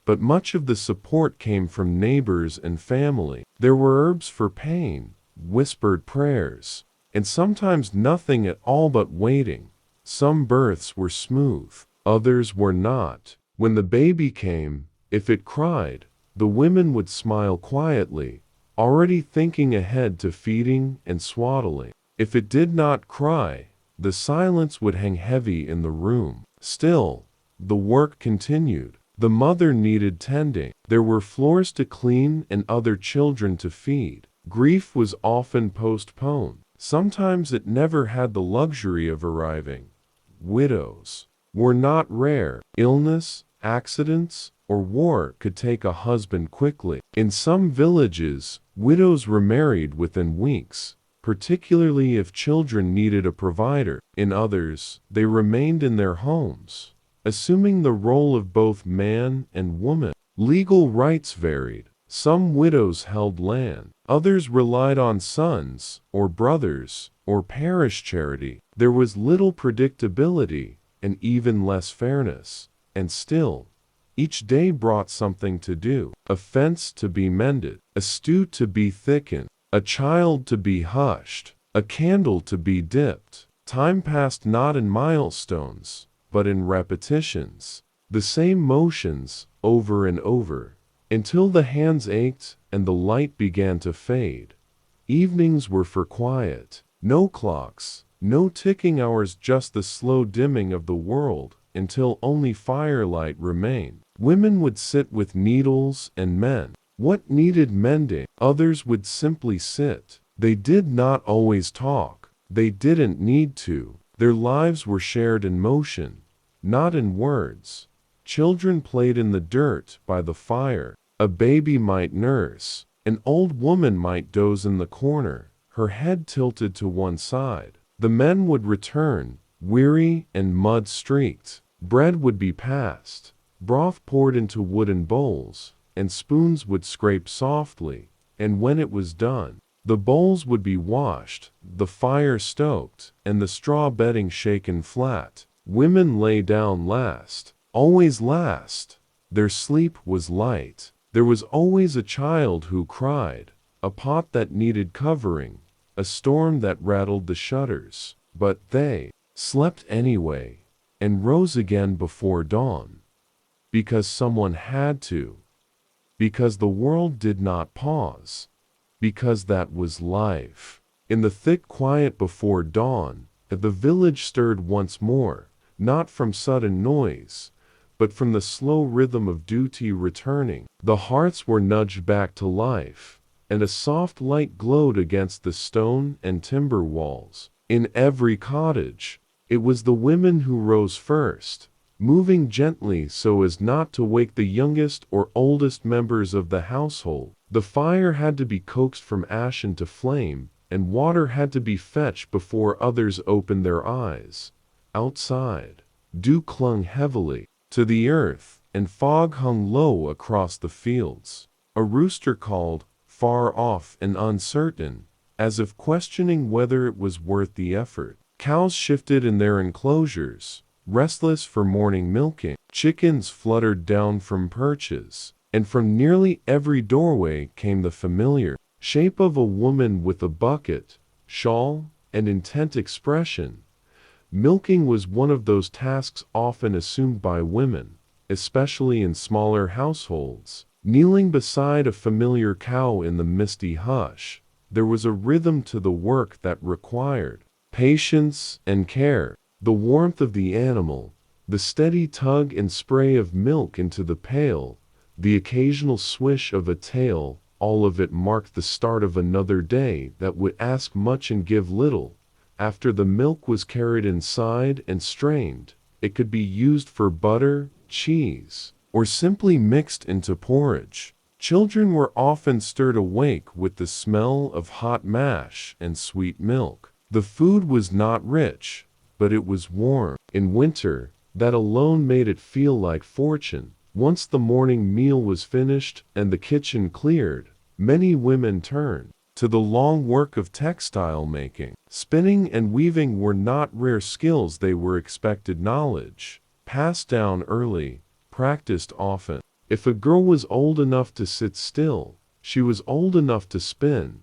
but much of the support came from neighbors and family. There were herbs for pain, whispered prayers, and sometimes nothing at all but waiting. Some births were smooth, others were not. When the baby came, if it cried, the women would smile quietly, already thinking ahead to feeding and swaddling. If it did not cry, the silence would hang heavy in the room. Still, the work continued. The mother needed tending. There were floors to clean and other children to feed. Grief was often postponed. Sometimes it never had the luxury of arriving. Widows were not rare. Illness, accidents, or war could take a husband quickly. In some villages, widows remarried within weeks, particularly if children needed a provider. In others, they remained in their homes, assuming the role of both man and woman. Legal rights varied. Some widows held land. Others relied on sons, or brothers, or parish charity. There was little predictability, and even less fairness. And still, each day brought something to do. A fence to be mended, a stew to be thickened, a child to be hushed, a candle to be dipped. Time passed not in milestones, but in repetitions. The same motions, over and over, until the hands ached and the light began to fade. Evenings were for quiet. No clocks, no ticking hours, just the slow dimming of the world until only firelight remained. Women would sit with needles and mend what needed mending. Others would simply sit. They did not always talk. They didn't need to. Their lives were shared in motion, not in words. Children played in the dirt by the fire. A baby might nurse. An old woman might doze in the corner, her head tilted to one side. The men would return, weary and mud-streaked. Bread would be passed, broth poured into wooden bowls, and spoons would scrape softly, and when it was done, the bowls would be washed, the fire stoked, and the straw bedding shaken flat. Women lay down last, always last. Their sleep was light. There was always a child who cried, a pot that needed covering, a storm that rattled the shutters. But they slept anyway, and rose again before dawn. Because someone had to. Because the world did not pause. Because that was life. In the thick quiet before dawn, The village stirred once more, not from sudden noise, but from the slow rhythm of duty returning. The hearths were nudged back to life, and a soft light glowed against the stone and timber walls. In every cottage, it was the women who rose first, moving gently so as not to wake the youngest or oldest members of the household. The fire had to be coaxed from ashen to flame, and water had to be fetched before others opened their eyes. Outside, dew clung heavily to the earth, and fog hung low across the fields. A rooster called, far off and uncertain, as if questioning whether it was worth the effort. Cows shifted in their enclosures, restless for morning milking. Chickens fluttered down from perches, and from nearly every doorway came the familiar shape of a woman with a bucket, shawl, and intent expression. Milking was one of those tasks often assumed by women, especially in smaller households. Kneeling beside a familiar cow in the misty hush, there was a rhythm to the work that required patience and care. The warmth of the animal, the steady tug and spray of milk into the pail, the occasional swish of a tail, all of it marked the start of another day that would ask much and give little. After the milk was carried inside and strained, it could be used for butter, cheese, or simply mixed into porridge. Children were often stirred awake with the smell of hot mash and sweet milk. The food was not rich, but it was warm. In winter, that alone made it feel like fortune. Once the morning meal was finished and the kitchen cleared, many women turned to the long work of textile making. Spinning and weaving were not rare skills, they were expected knowledge, passed down early, practiced often. If a girl was old enough to sit still, she was old enough to spin.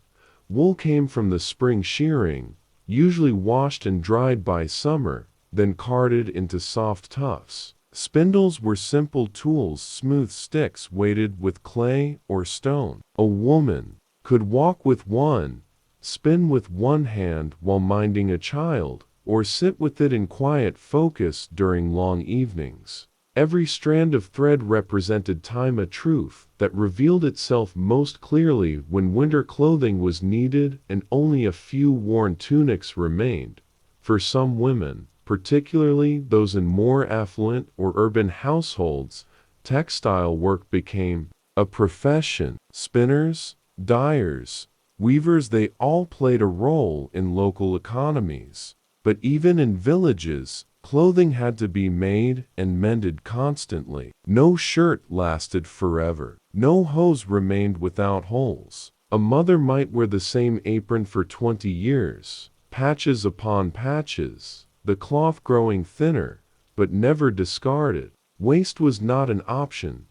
Wool came from the spring shearing, usually washed and dried by summer, then carded into soft tufts. Spindles were simple tools, smooth sticks weighted with clay or stone. A woman could walk with one, spin with one hand while minding a child, or sit with it in quiet focus during long evenings. Every strand of thread represented time, a truth that revealed itself most clearly when winter clothing was needed and only a few worn tunics remained. For some women, particularly those in more affluent or urban households, textile work became a profession. Spinners, dyers, weavers, they all played a role in local economies. But even in villages, clothing had to be made and mended constantly. No shirt lasted forever. No hose remained without holes. A mother might wear the same apron for 20 years, patches upon patches, the cloth growing thinner, but never discarded. Waste was not an option.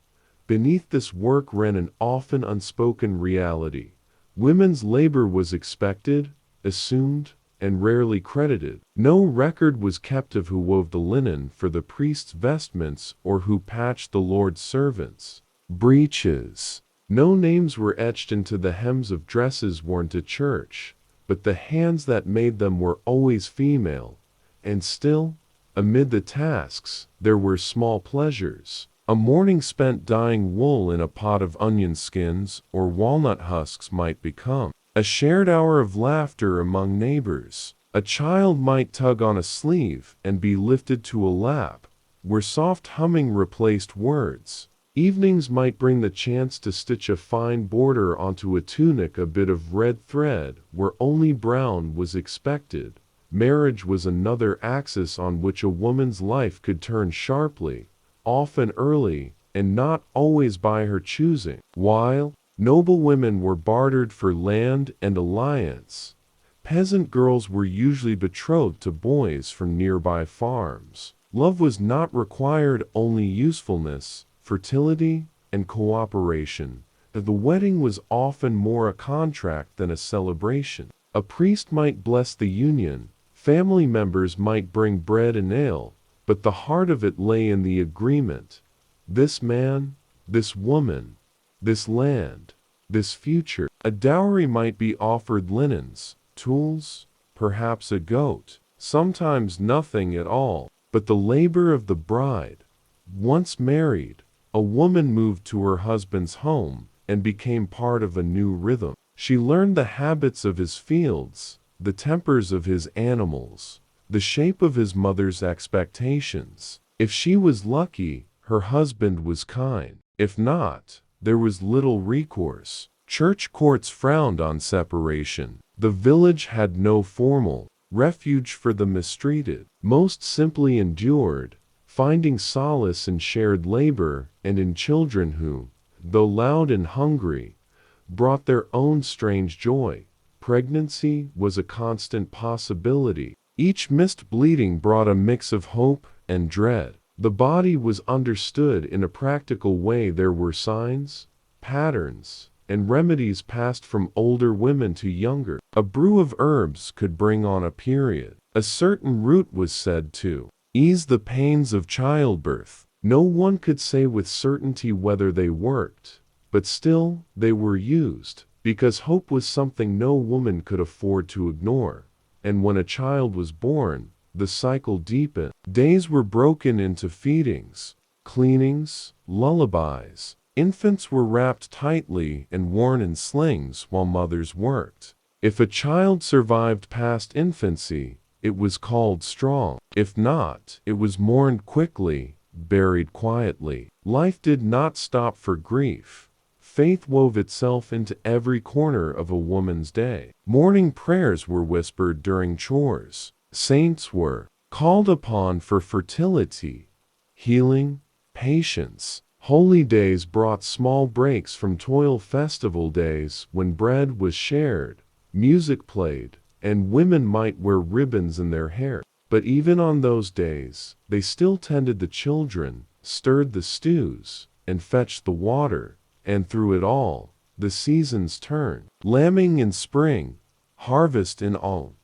Beneath this work ran an often unspoken reality. Women's labor was expected, assumed, and rarely credited. No record was kept of who wove the linen for the priest's vestments or who patched the Lord's servants' breeches. No names were etched into the hems of dresses worn to church, but the hands that made them were always female. And still, amid the tasks, there were small pleasures. A morning spent dyeing wool in a pot of onion skins or walnut husks might become a shared hour of laughter among neighbors. A child might tug on a sleeve and be lifted to a lap, where soft humming replaced words. Evenings might bring the chance to stitch a fine border onto a tunic, a bit of red thread where only brown was expected. Marriage was another axis on which a woman's life could turn sharply, often early, and not always by her choosing. While noble women were bartered for land and alliance, peasant girls were usually betrothed to boys from nearby farms. Love was not required, only usefulness, fertility, and cooperation. The wedding was often more a contract than a celebration. A priest might bless the union, family members might bring bread and ale, but the heart of it lay in the agreement. This man, this woman, this land, this future. A dowry might be offered: linens, tools, perhaps a goat. sometimes nothing at all. But the labor of the bride. Once married, a woman moved to her husband's home and became part of a new rhythm. She learned the habits of his fields, the tempers of his animals, the shape of his mother's expectations. If she was lucky, her husband was kind. If not, there was little recourse. Church courts frowned on separation. The village had no formal refuge for the mistreated. Most simply endured, finding solace in shared labor and in children who, though loud and hungry, brought their own strange joy. Pregnancy was a constant possibility. Each missed bleeding brought a mix of hope and dread. The body was understood in a practical way. There were signs, patterns, and remedies passed from older women to younger. A brew of herbs could bring on a period. A certain root was said to ease the pains of childbirth. No one could say with certainty whether they worked, but still they were used, because hope was something no woman could afford to ignore. And when a child was born, the cycle deepened. Days were broken into feedings, cleanings, lullabies. Infants were wrapped tightly and worn in slings while mothers worked. If a child survived past infancy, it was called strong. If not, it was mourned quickly, buried quietly. Life did not stop for grief. Faith wove itself into every corner of a woman's day. Morning prayers were whispered during chores. Saints were called upon for fertility, healing, patience. Holy days brought small breaks from toil. Festival days when bread was shared, music played, and women might wear ribbons in their hair. But even on those days, they still tended the children, stirred the stews, and fetched the water. And through it all, the seasons turned. Lambing in spring, harvest in autumn,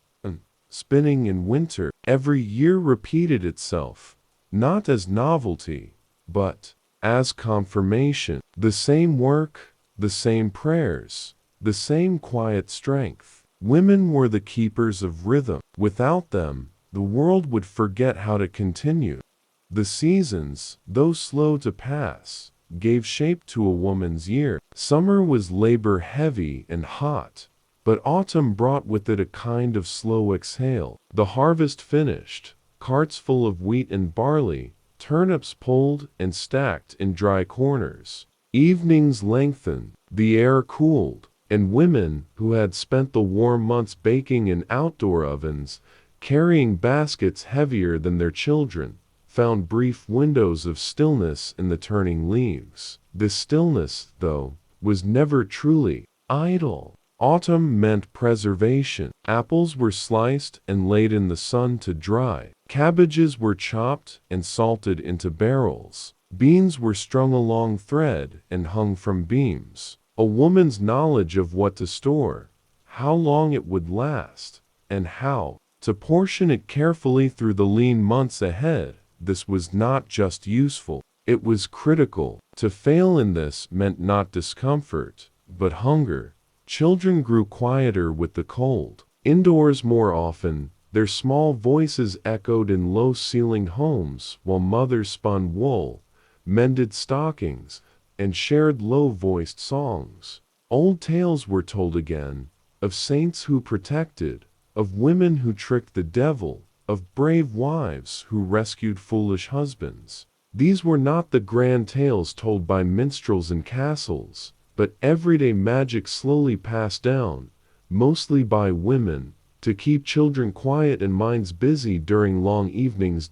spinning in winter. Every year repeated itself, not as novelty, but as confirmation. The same work, the same prayers, the same quiet strength. Women were the keepers of rhythm. Without them, the world would forget how to continue. The seasons, though slow to pass, gave shape to a woman's year. Summer was labor-heavy and hot, but autumn brought with it a kind of slow exhale. The harvest finished, carts full of wheat and barley, turnips pulled and stacked in dry corners. Evenings lengthened, the air cooled, and women who had spent the warm months baking in outdoor ovens, carrying baskets heavier than their children, found brief windows of stillness in the turning leaves. This stillness, though, was never truly idle. Autumn meant preservation. Apples were sliced and laid in the sun to dry. Cabbages were chopped and salted into barrels. Beans were strung along thread and hung from beams. A woman's knowledge of what to store, how long it would last, and how to portion it carefully through the lean months ahead. This was not just useful, it was critical. To fail in this meant not discomfort, but hunger. Children grew quieter with the cold. Indoors more often, their small voices echoed in low-ceilinged homes while mothers spun wool, mended stockings, and shared low-voiced songs. Old tales were told again, of saints who protected, of women who tricked the devil, of brave wives who rescued foolish husbands. These were not the grand tales told by minstrels in castles, but everyday magic slowly passed down, mostly by women, to keep children quiet and minds busy during long evenings.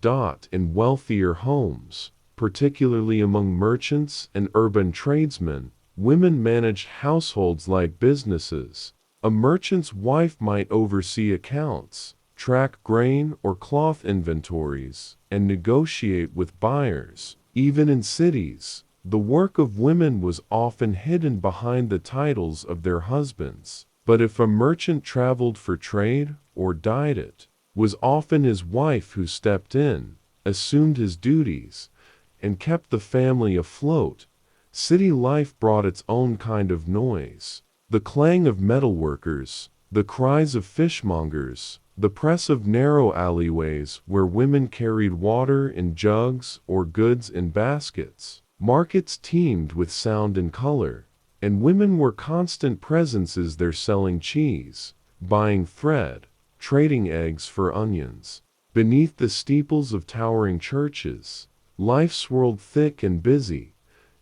In wealthier homes, particularly among merchants and urban tradesmen, women managed households like businesses. A merchant's wife might oversee accounts, track grain or cloth inventories, and negotiate with buyers. Even in cities, the work of women was often hidden behind the titles of their husbands. But if a merchant traveled for trade or died, it was often his wife who stepped in, assumed his duties, and kept the family afloat. City life brought its own kind of noise. The clang of metalworkers, the cries of fishmongers, The press of narrow alleyways where women carried water in jugs or goods in baskets. Markets teemed with sound and color, and women were constant presences there, selling cheese, buying thread, trading eggs for onions. Beneath the steeples of towering churches, life swirled thick and busy,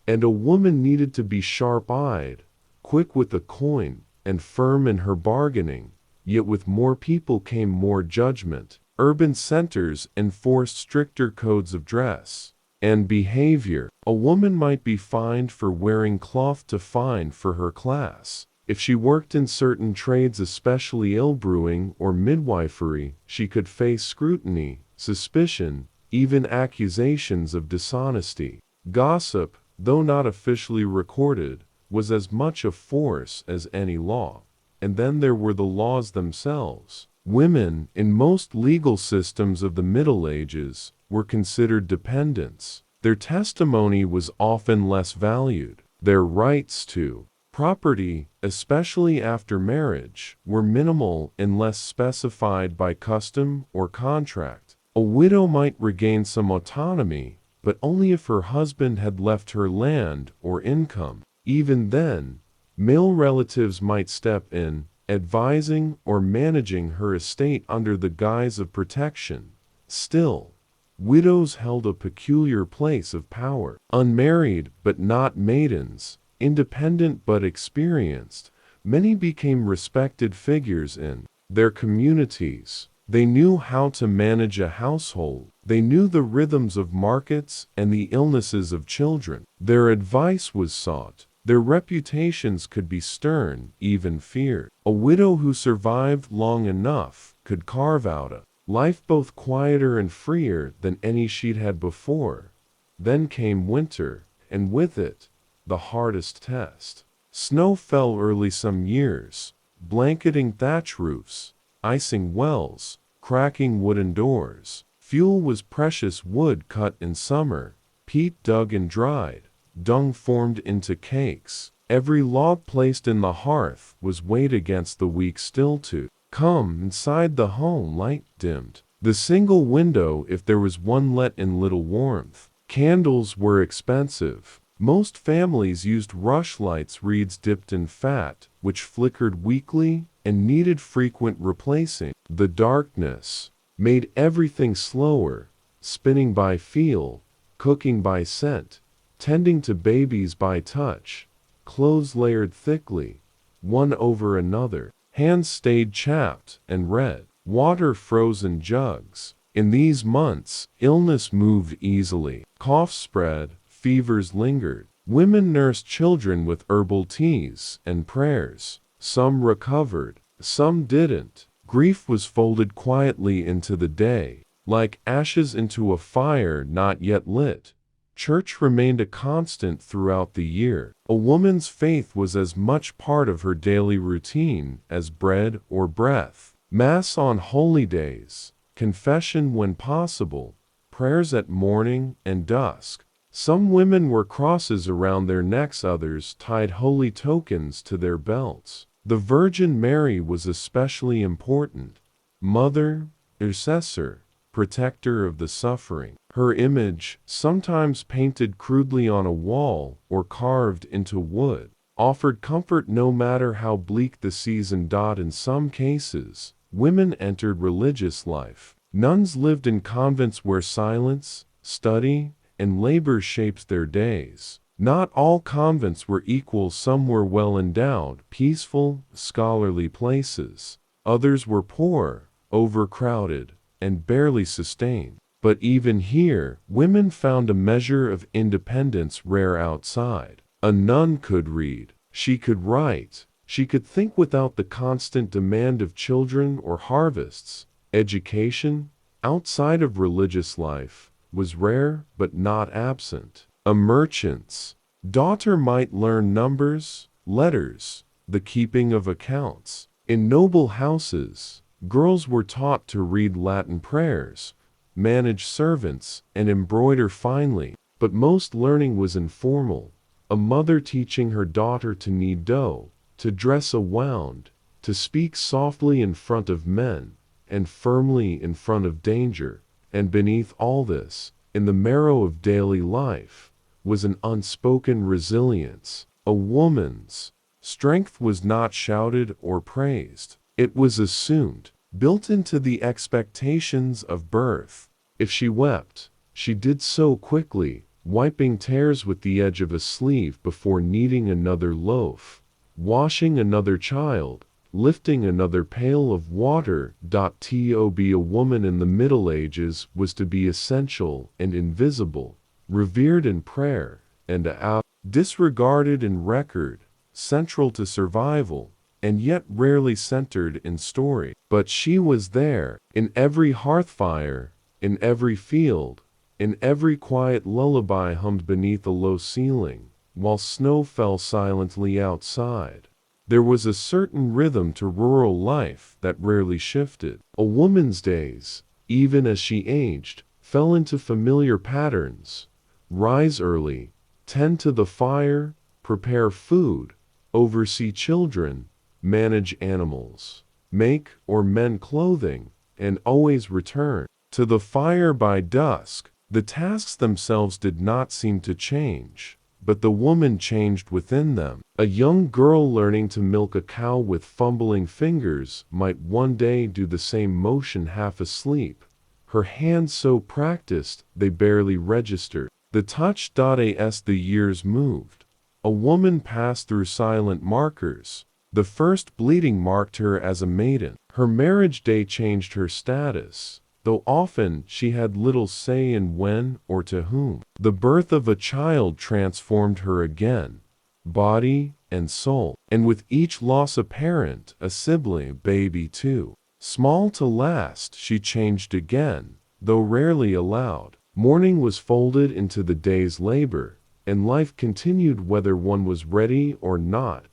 and a woman needed to be sharp-eyed, quick with a coin, and firm in her bargaining. Yet with more people came more judgment. Urban centers enforced stricter codes of dress and behavior. A woman might be fined for wearing cloth too fine for her class. If she worked in certain trades, especially ale-brewing or midwifery, she could face scrutiny, suspicion, even accusations of dishonesty. Gossip, though not officially recorded, was as much a force as any law. And then there were the laws themselves. Women, in most legal systems of the Middle Ages, were considered dependents. Their testimony was often less valued. Their rights to property, especially after marriage, were minimal unless specified by custom or contract. A widow might regain some autonomy, but only if her husband had left her land or income. Even then, male relatives might step in, advising or managing her estate under the guise of protection. Still, widows held a peculiar place of power. Unmarried but not maidens, independent but experienced, many became respected figures in their communities. They knew how to manage a household. They knew the rhythms of markets and the illnesses of children. Their advice was sought. Their reputations could be stern, even feared. A widow who survived long enough could carve out a life both quieter and freer than any she'd had before. Then came winter, and with it, the hardest test. Snow fell early some years, blanketing thatch roofs, icing wells, cracking wooden doors. Fuel was precious wood cut in summer, peat dug and dried, dung formed into cakes. Every log placed in the hearth was weighed against the weak still to come inside the home. Light dimmed the single window if there was one, let in little warmth. Candles were expensive. Most families used rushlights, reeds dipped in fat, which flickered weakly and needed frequent replacing. The darkness made everything slower, spinning by feel, cooking by scent, tending to babies by touch, clothes layered thickly, one over another, hands stayed chapped and red, water frozen jugs. In these months, illness moved easily. Coughs spread, fevers lingered. Women nursed children with herbal teas and prayers. Some recovered, some didn't. Grief was folded quietly into the day, like ashes into a fire not yet lit. Church remained a constant throughout the year. A woman's faith was as much part of her daily routine as bread or breath. Mass on holy days, confession when possible, prayers at morning and dusk. Some women wore crosses around their necks, others tied holy tokens to their belts. The Virgin Mary was especially important. Mother, intercessor, protector of the suffering. Her image, sometimes painted crudely on a wall or carved into wood, offered comfort no matter how bleak the season. In some cases, women entered religious life. Nuns lived in convents where silence, study, and labor shaped their days. Not all convents were equal. Some were well-endowed, peaceful, scholarly places. Others were poor, overcrowded, and barely sustained. But even here, women found a measure of independence rare outside. A nun could read. She could write. She could think without the constant demand of children or harvests. Education, outside of religious life, was rare but not absent. A merchant's daughter might learn numbers, letters, the keeping of accounts. In noble houses, girls were taught to read Latin prayers, manage servants, and embroider finely. But most learning was informal. A mother teaching her daughter to knead dough, to dress a wound, to speak softly in front of men, and firmly in front of danger. And beneath all this, in the marrow of daily life, was an unspoken resilience. A woman's strength was not shouted or praised. It was assumed, built into the expectations of birth. If she wept, she did so quickly, wiping tears with the edge of a sleeve before kneading another loaf, washing another child, lifting another pail of water. To be a woman in the Middle Ages was to be essential and invisible, revered in prayer and out, disregarded in record, central to survival, and yet rarely centered in story. But she was there, in every hearthfire, in every field, in every quiet lullaby hummed beneath a low ceiling, while snow fell silently outside. There was a certain rhythm to rural life that rarely shifted. A woman's days, even as she aged, fell into familiar patterns. Rise early, tend to the fire, prepare food, oversee children, manage animals, make or mend clothing, and always return to the fire by dusk. The tasks themselves did not seem to change, but the woman changed within them. A young girl learning to milk a cow with fumbling fingers might one day do the same motion half asleep, her hands so practiced they barely registered the touch. As the years moved, a woman passed through silent markers. The first bleeding marked her as a maiden. Her marriage day changed her status, though often she had little say in when or to whom. The birth of a child transformed her again, body and soul, and with each loss a parent, a sibling, a baby too. Small to last, she changed again, though rarely aloud. Mourning was folded into the day's labor, and life continued whether one was ready or not.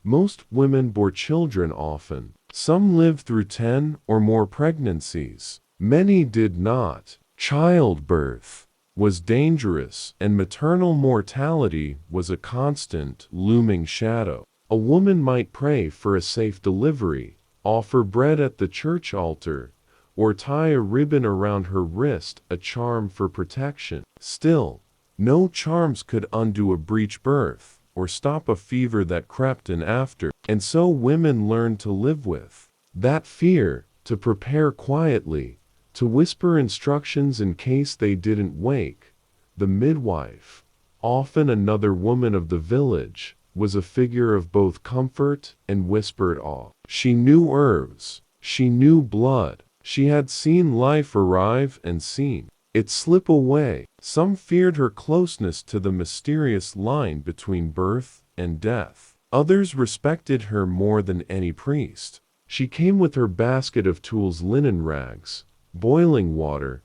Most women bore children often. Some lived through 10 or more pregnancies. Many did not. Childbirth was dangerous, and maternal mortality was a constant, looming shadow. A woman might pray for a safe delivery, offer bread at the church altar, or tie a ribbon around her wrist, a charm for protection. Still, no charms could undo a breech birth, or stop a fever that crept in after. And so women learned to live with that fear, to prepare quietly, to whisper instructions in case they didn't wake. The midwife, often another woman of the village, was a figure of both comfort and whispered awe. She knew herbs, she knew blood, she had seen life arrive and seen it slip away. Some feared her closeness to the mysterious line between birth and death. Others respected her more than any priest. She came with her basket of tools, linen rags, boiling water,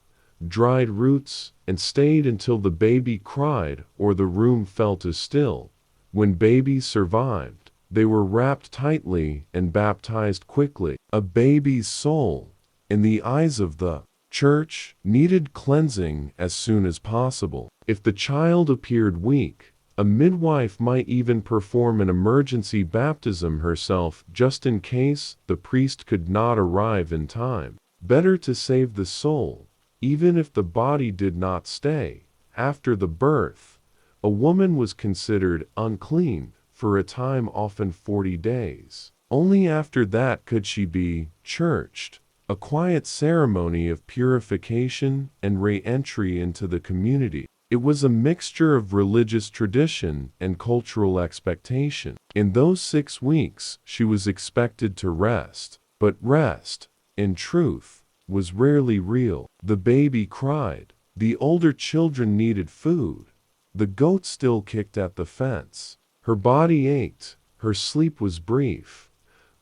dried roots, and stayed until the baby cried or the room fell to still. When babies survived, they were wrapped tightly and baptized quickly. A baby's soul, in the eyes of the church, needed cleansing as soon as possible. If the child appeared weak, a midwife might even perform an emergency baptism herself just in case the priest could not arrive in time. Better to save the soul, even if the body did not stay. After the birth, a woman was considered unclean for a time, often 40 days. Only after that could she be churched, a quiet ceremony of purification and re-entry into the community. It was a mixture of religious tradition and cultural expectation. In those 6 weeks, she was expected to rest, but rest, in truth, was rarely real. The baby cried. The older children needed food. The goat still kicked at the fence. Her body ached. Her sleep was brief.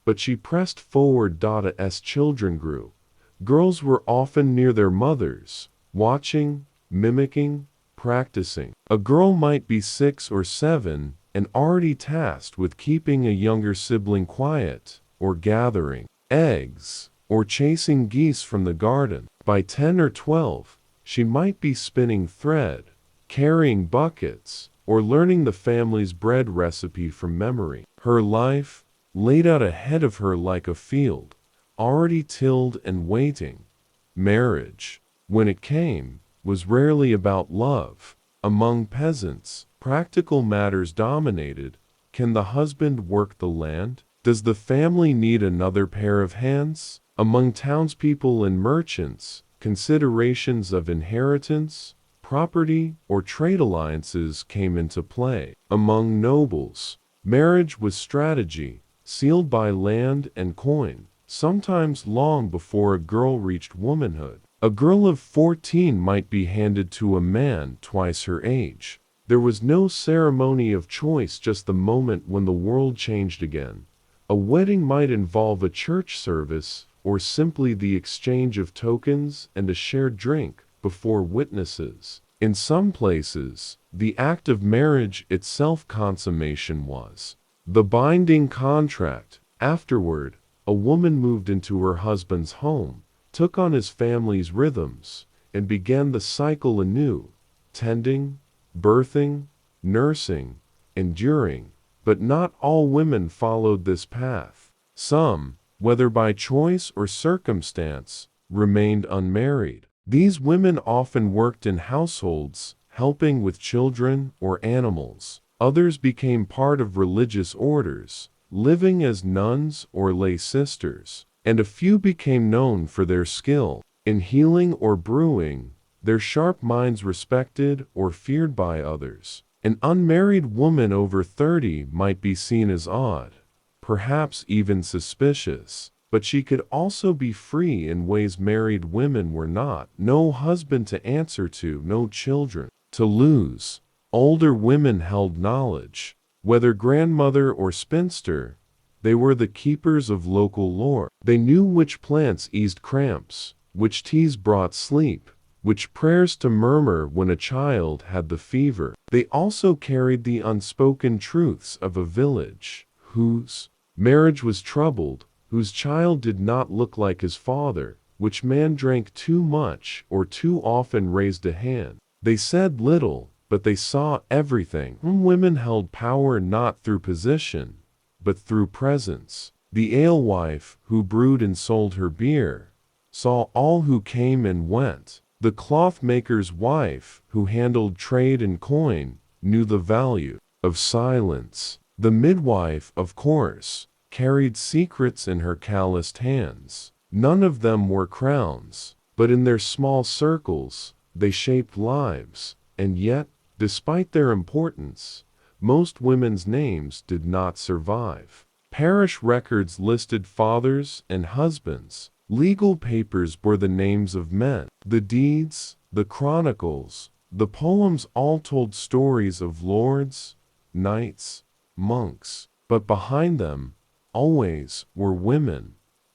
But she pressed forward. As children grew, girls were often near their mothers, watching, mimicking, practicing. A girl might be 6 or 7 and already tasked with keeping a younger sibling quiet, or gathering eggs, or chasing geese from the garden. By 10 or 12, she might be spinning thread, carrying buckets, or learning the family's bread recipe from memory. Her life, laid out ahead of her like a field, already tilled and waiting. Marriage, when it came, was rarely about love. Among peasants, practical matters dominated. Can the husband work the land? Does the family need another pair of hands? Among townspeople and merchants, considerations of inheritance, property, or trade alliances came into play. Among nobles, marriage was strategy, sealed by land and coin, sometimes long before a girl reached womanhood. A girl of 14 might be handed to a man twice her age. There was no ceremony of choice, just the moment when the world changed again. A wedding might involve a church service, or simply the exchange of tokens and a shared drink before witnesses. In some places, the act of marriage itself consummation was the binding contract. Afterward, a woman moved into her husband's home, took on his family's rhythms, and began the cycle anew, tending, birthing, nursing, enduring. But not all women followed this path. Some, whether by choice or circumstance, remained unmarried. These women often worked in households, helping with children or animals. Others became part of religious orders, living as nuns or lay sisters. And a few became known for their skill in healing or brewing, their sharp minds respected or feared by others. An unmarried woman over 30 might be seen as odd, perhaps even suspicious, but she could also be free in ways married women were not. No husband to answer to, no children to lose. Older women held knowledge, whether grandmother or spinster. They were the keepers of local lore. They knew which plants eased cramps, which teas brought sleep, which prayers to murmur when a child had the fever. They also carried the unspoken truths of a village, whose marriage was troubled, whose child did not look like his father, which man drank too much or too often raised a hand. They said little, but they saw everything. Women held power not through position, but through presence. The alewife, who brewed and sold her beer, saw all who came and went. The clothmaker's wife, who handled trade and coin, knew the value of silence. The midwife, of course, carried secrets in her calloused hands. None of them wore crowns, but in their small circles, they shaped lives. And yet, despite their importance, most women's names did not survive. Parish records listed fathers and husbands. Legal papers bore the names of men. The deeds, the chronicles, the poems all told stories of lords, knights, monks. But behind them, always, were women,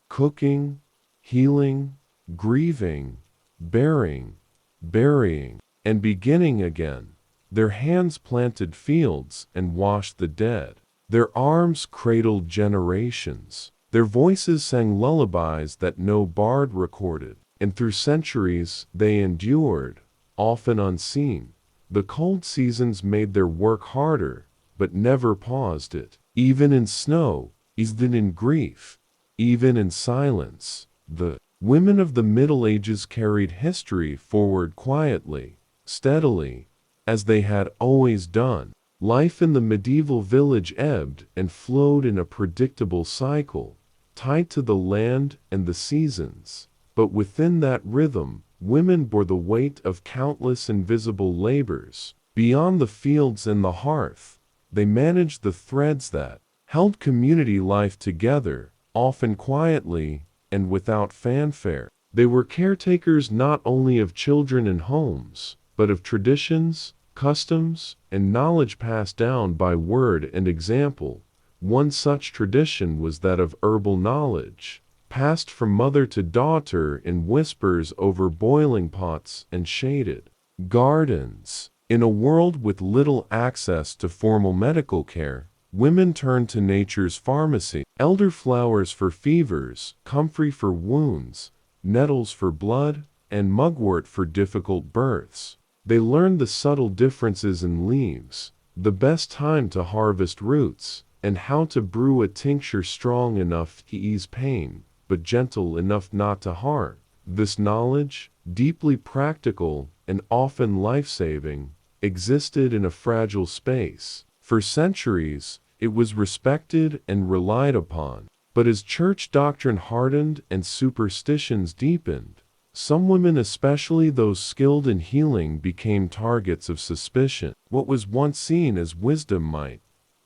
cooking, healing, grieving, bearing, burying, and beginning again. Their hands planted fields and washed the dead. Their arms cradled generations. Their voices sang lullabies that no bard recorded. And through centuries they endured, often unseen. The cold seasons made their work harder, but never paused it. Even in snow, even in grief, even in silence, the women of the Middle Ages carried history forward quietly, steadily, as they had always done. Life in the medieval village ebbed and flowed in a predictable cycle, tied to the land and the seasons. But within that rhythm, women bore the weight of countless invisible labors. Beyond the fields and the hearth, they managed the threads that held community life together, often quietly and without fanfare. They were caretakers not only of children and homes, but of traditions, customs, and knowledge passed down by word and example. One such tradition was that of herbal knowledge, passed from mother to daughter in whispers over boiling pots and shaded gardens. In a world with little access to formal medical care, women turned to nature's pharmacy. Elderflowers for fevers, comfrey for wounds, nettles for blood, and mugwort for difficult births. They learned the subtle differences in leaves, the best time to harvest roots, and how to brew a tincture strong enough to ease pain, but gentle enough not to harm. This knowledge, deeply practical and often life-saving, existed in a fragile space. For centuries, it was respected and relied upon. But as church doctrine hardened and superstitions deepened, some women, especially those skilled in healing, became targets of suspicion. What was once seen as wisdom might,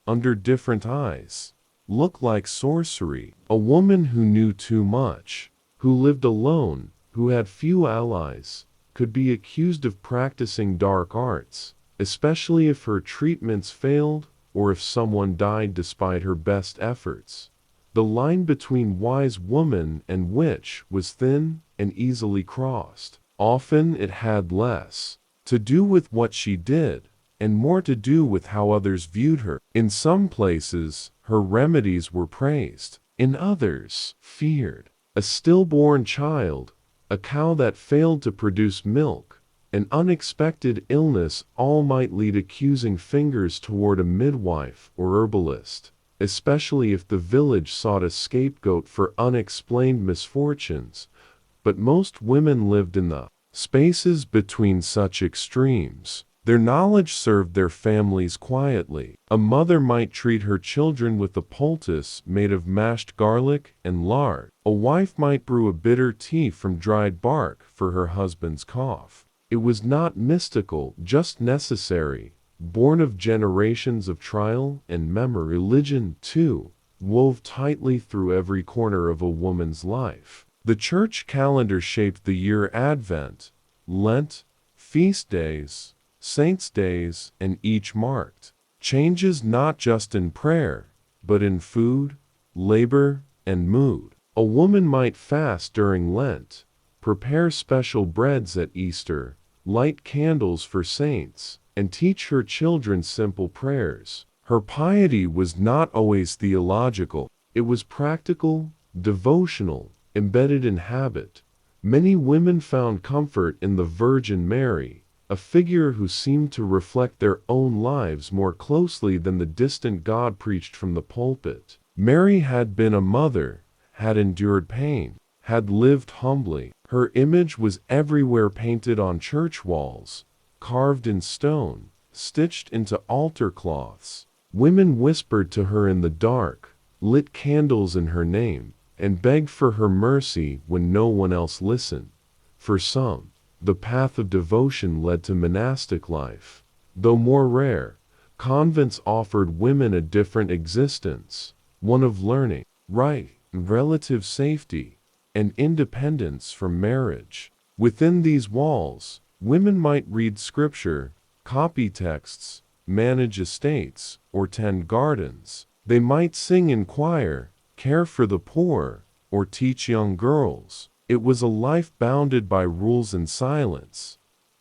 under different eyes, look like sorcery. A woman who knew too much, who lived alone, who had few allies, could be accused of practicing dark arts, especially if her treatments failed or if someone died despite her best efforts. The line between wise woman and witch was thin and easily crossed. Often it had less to do with what she did and more to do with how others viewed her. In some places, her remedies were praised. In others, feared. A stillborn child, a cow that failed to produce milk, an unexpected illness, all might lead accusing fingers toward a midwife or herbalist, especially if the village sought a scapegoat for unexplained misfortunes. But most women lived in the spaces between such extremes. Their knowledge served their families quietly. A mother might treat her children with a poultice made of mashed garlic and lard. A wife might brew a bitter tea from dried bark for her husband's cough. It was not mystical, just necessary, born of generations of trial and memory. Religion, too, wove tightly through every corner of a woman's life. The church calendar shaped the year: Advent, Lent, feast days, saints' days, and each marked changes not just in prayer, but in food, labor, and mood. A woman might fast during Lent, prepare special breads at Easter, light candles for saints, and teach her children simple prayers. Her piety was not always theological. It was practical, devotional, embedded in habit. Many women found comfort in the Virgin Mary, a figure who seemed to reflect their own lives more closely than the distant God preached from the pulpit. Mary had been a mother, had endured pain, had lived humbly. Her image was everywhere, painted on church walls, carved in stone, stitched into altar cloths. Women whispered to her in the dark, lit candles in her name, and begged for her mercy when no one else listened. For some, the path of devotion led to monastic life. Though more rare, convents offered women a different existence, one of learning, right, relative safety, and independence from marriage. Within these walls, women might read scripture, copy texts, manage estates, or tend gardens. They might sing in choir, care for the poor, or teach young girls. It was a life bounded by rules and silence,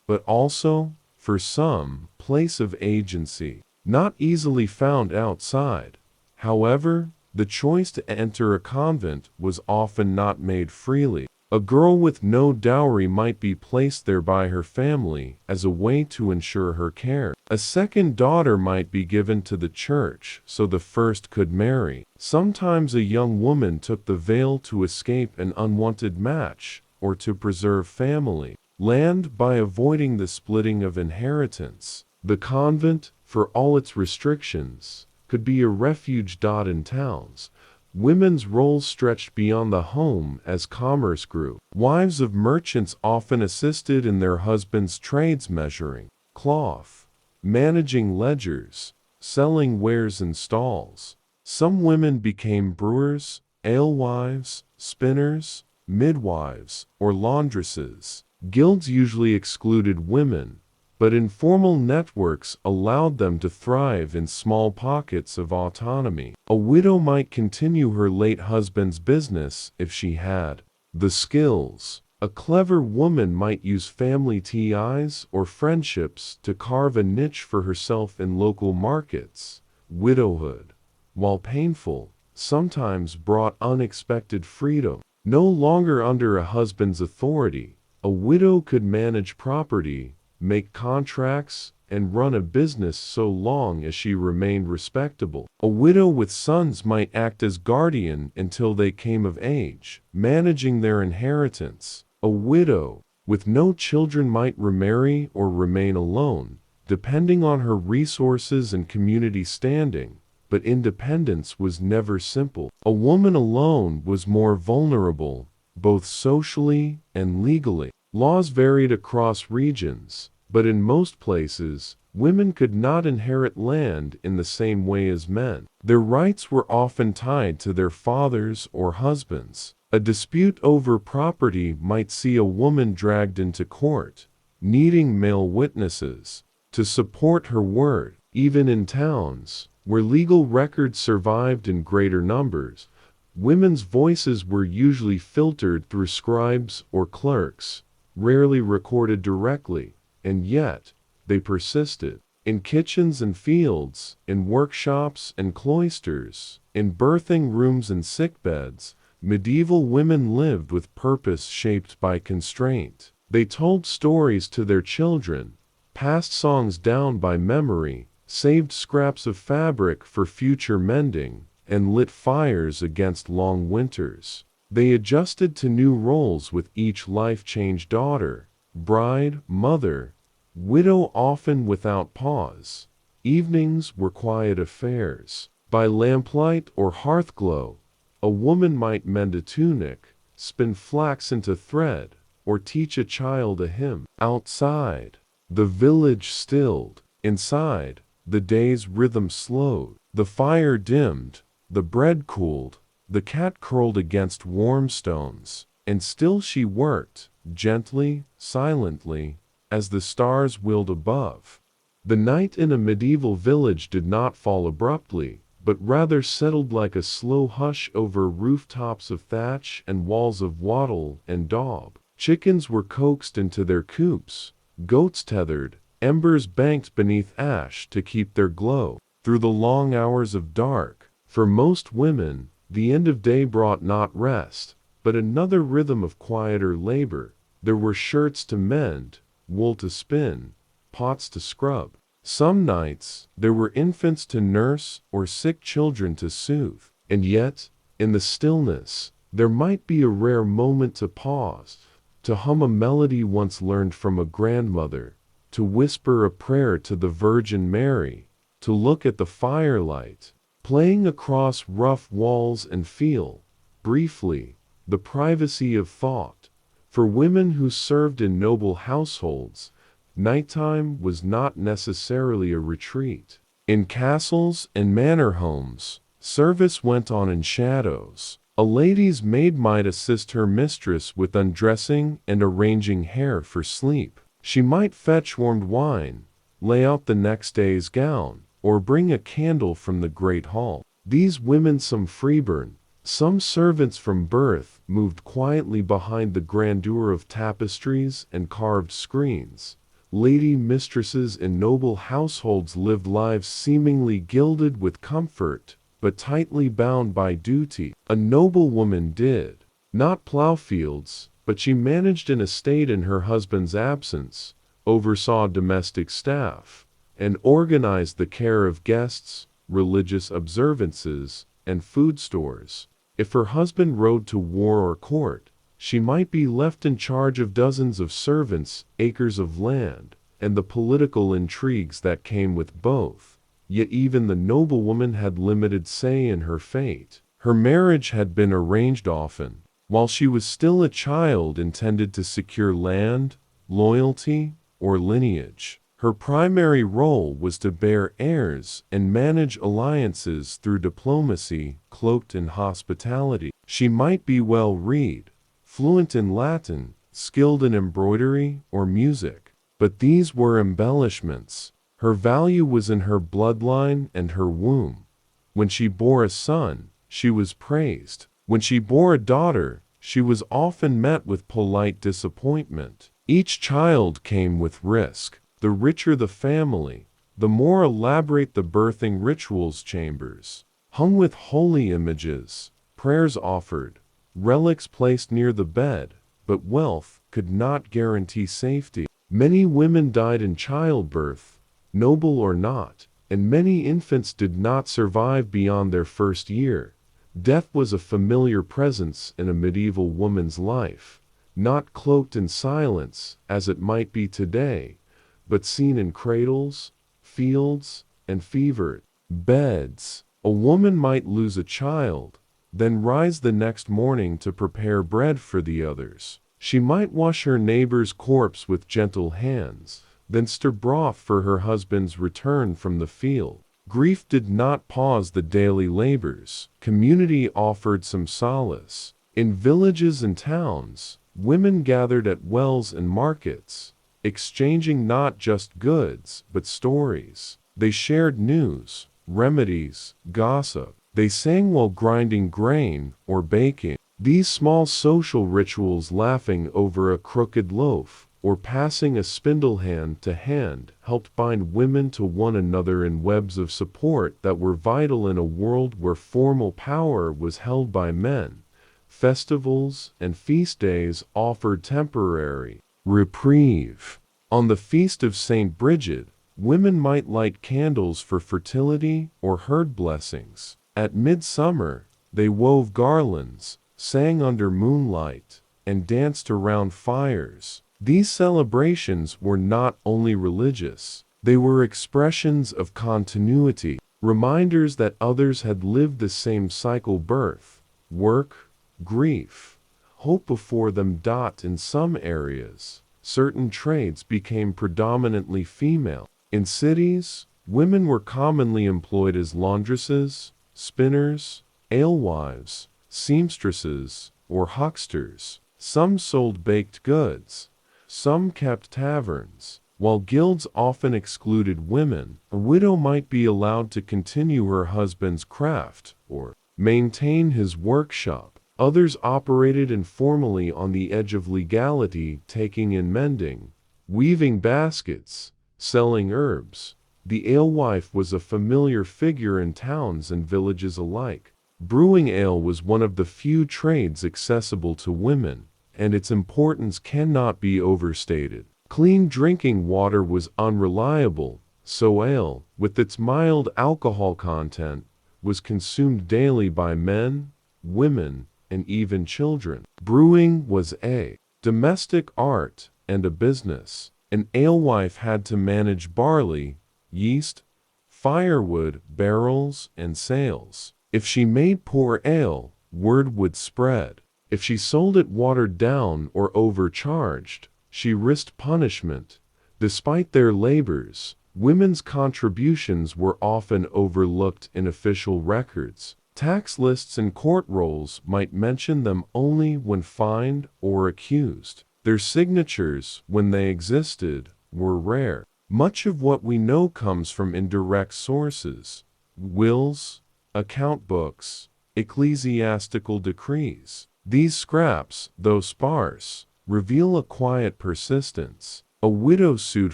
but also, for some, place of agency, not easily found outside. However, the choice to enter a convent was often not made freely. A girl with no dowry might be placed there by her family as a way to ensure her care. A second daughter might be given to the church so the first could marry. Sometimes a young woman took the veil to escape an unwanted match or to preserve family land by avoiding the splitting of inheritance. The convent, for all its restrictions, could be a refuge. In towns, women's roles stretched beyond the home as commerce grew. Wives of merchants often assisted in their husbands' trades, measuring cloth, managing ledgers, selling wares in stalls. Some women became brewers, alewives, spinners, midwives, or laundresses. Guilds usually excluded women, but informal networks allowed them to thrive in small pockets of autonomy. A widow might continue her late husband's business if she had the skills. A clever woman might use family ties or friendships to carve a niche for herself in local markets. Widowhood, while painful, sometimes brought unexpected freedom. No longer under a husband's authority, a widow could manage property, make contracts, and run a business so long as she remained respectable. A widow with sons might act as guardian until they came of age, managing their inheritance. A widow with no children might remarry or remain alone, depending on her resources and community standing. But independence was never simple. A woman alone was more vulnerable, both socially and legally. Laws varied across regions, but in most places, women could not inherit land in the same way as men. Their rights were often tied to their fathers or husbands. A dispute over property might see a woman dragged into court, needing male witnesses to support her word. Even in towns, where legal records survived in greater numbers, women's voices were usually filtered through scribes or clerks, rarely recorded directly, and yet they persisted. In kitchens and fields, in workshops and cloisters, in birthing rooms and sickbeds, medieval women lived with purpose shaped by constraint. They told stories to their children, passed songs down by memory, saved scraps of fabric for future mending, and lit fires against long winters. They adjusted to new roles with each life-change: daughter, bride, mother, widow, often without pause. Evenings were quiet affairs. By lamplight or hearthglow, a woman might mend a tunic, spin flax into thread, or teach a child a hymn. Outside, the village stilled. Inside, the day's rhythm slowed. The fire dimmed, the bread cooled, the cat curled against warm stones, and still she worked, gently, silently, as the stars wheeled above. The night in a medieval village did not fall abruptly, but rather settled like a slow hush over rooftops of thatch and walls of wattle and daub. Chickens were coaxed into their coops, goats tethered, embers banked beneath ash to keep their glow. Through the long hours of dark, for most women, the end of day brought not rest, but another rhythm of quieter labor. There were shirts to mend, wool to spin, pots to scrub. Some nights, there were infants to nurse or sick children to soothe. And yet, in the stillness, there might be a rare moment to pause, to hum a melody once learned from a grandmother, to whisper a prayer to the Virgin Mary, to look at the firelight playing across rough walls and feel, briefly, the privacy of thought. For women who served in noble households, nighttime was not necessarily a retreat. In castles and manor homes, service went on in shadows. A lady's maid might assist her mistress with undressing and arranging hair for sleep. She might fetch warmed wine, lay out the next day's gown, or bring a candle from the great hall. These women, some freeborn, some servants from birth, moved quietly behind the grandeur of tapestries and carved screens. Lady mistresses in noble households lived lives seemingly gilded with comfort, but tightly bound by duty. A noble woman did not plow fields, but she managed an estate in her husband's absence, oversaw domestic staff, and organized the care of guests, religious observances, and food stores. If her husband rode to war or court, she might be left in charge of dozens of servants, acres of land, and the political intrigues that came with both. Yet even the noblewoman had limited say in her fate. Her marriage had been arranged often, while she was still a child, intended to secure land, loyalty, or lineage. Her primary role was to bear heirs and manage alliances through diplomacy, cloaked in hospitality. She might be well read, fluent in Latin, skilled in embroidery or music, but these were embellishments. Her value was in her bloodline and her womb. When she bore a son, she was praised. When she bore a daughter, she was often met with polite disappointment. Each child came with risk. The richer the family, the more elaborate the birthing rituals chambers, hung with holy images, prayers offered, relics placed near the bed, but wealth could not guarantee safety. Many women died in childbirth, noble or not, and many infants did not survive beyond their first year. Death was a familiar presence in a medieval woman's life, not cloaked in silence as it might be today, but seen in cradles, fields, and fevered beds. A woman might lose a child, then rise the next morning to prepare bread for the others. She might wash her neighbor's corpse with gentle hands, then stir broth for her husband's return from the field. Grief did not pause the daily labors. Community offered some solace. In villages and towns, women gathered at wells and markets, exchanging not just goods, but stories. They shared news, remedies, gossip. They sang while grinding grain or baking. These small social rituals, laughing over a crooked loaf, or passing a spindle hand to hand, helped bind women to one another in webs of support that were vital in a world where formal power was held by men. Festivals and feast days offered temporary reprieve. On the feast of St. Bridget, women might light candles for fertility or herd blessings. At midsummer, they wove garlands, sang under moonlight, and danced around fires. These celebrations were not only religious, they were expressions of continuity, reminders that others had lived the same cycle: birth, work, grief, hope before them. In some areas, certain trades became predominantly female. In cities, women were commonly employed as laundresses, spinners, alewives, seamstresses, or hucksters. Some sold baked goods. Some kept taverns. While guilds often excluded women, a widow might be allowed to continue her husband's craft or maintain his workshop. Others operated informally on the edge of legality, taking in mending, weaving baskets, selling herbs. The alewife was a familiar figure in towns and villages alike. Brewing ale was one of the few trades accessible to women, and its importance cannot be overstated. Clean drinking water was unreliable, so ale, with its mild alcohol content, was consumed daily by men, women, and even children. Brewing was a domestic art and a business. An alewife had to manage barley, yeast, firewood, barrels, and sails. If she made poor ale, word would spread. If she sold it watered down or overcharged, she risked punishment. Despite their labors, women's contributions were often overlooked in official records. Tax lists and court rolls might mention them only when fined or accused. Their signatures, when they existed, were rare. Much of what we know comes from indirect sources: wills, account books, ecclesiastical decrees. These scraps, though sparse, reveal a quiet persistence. A widow sued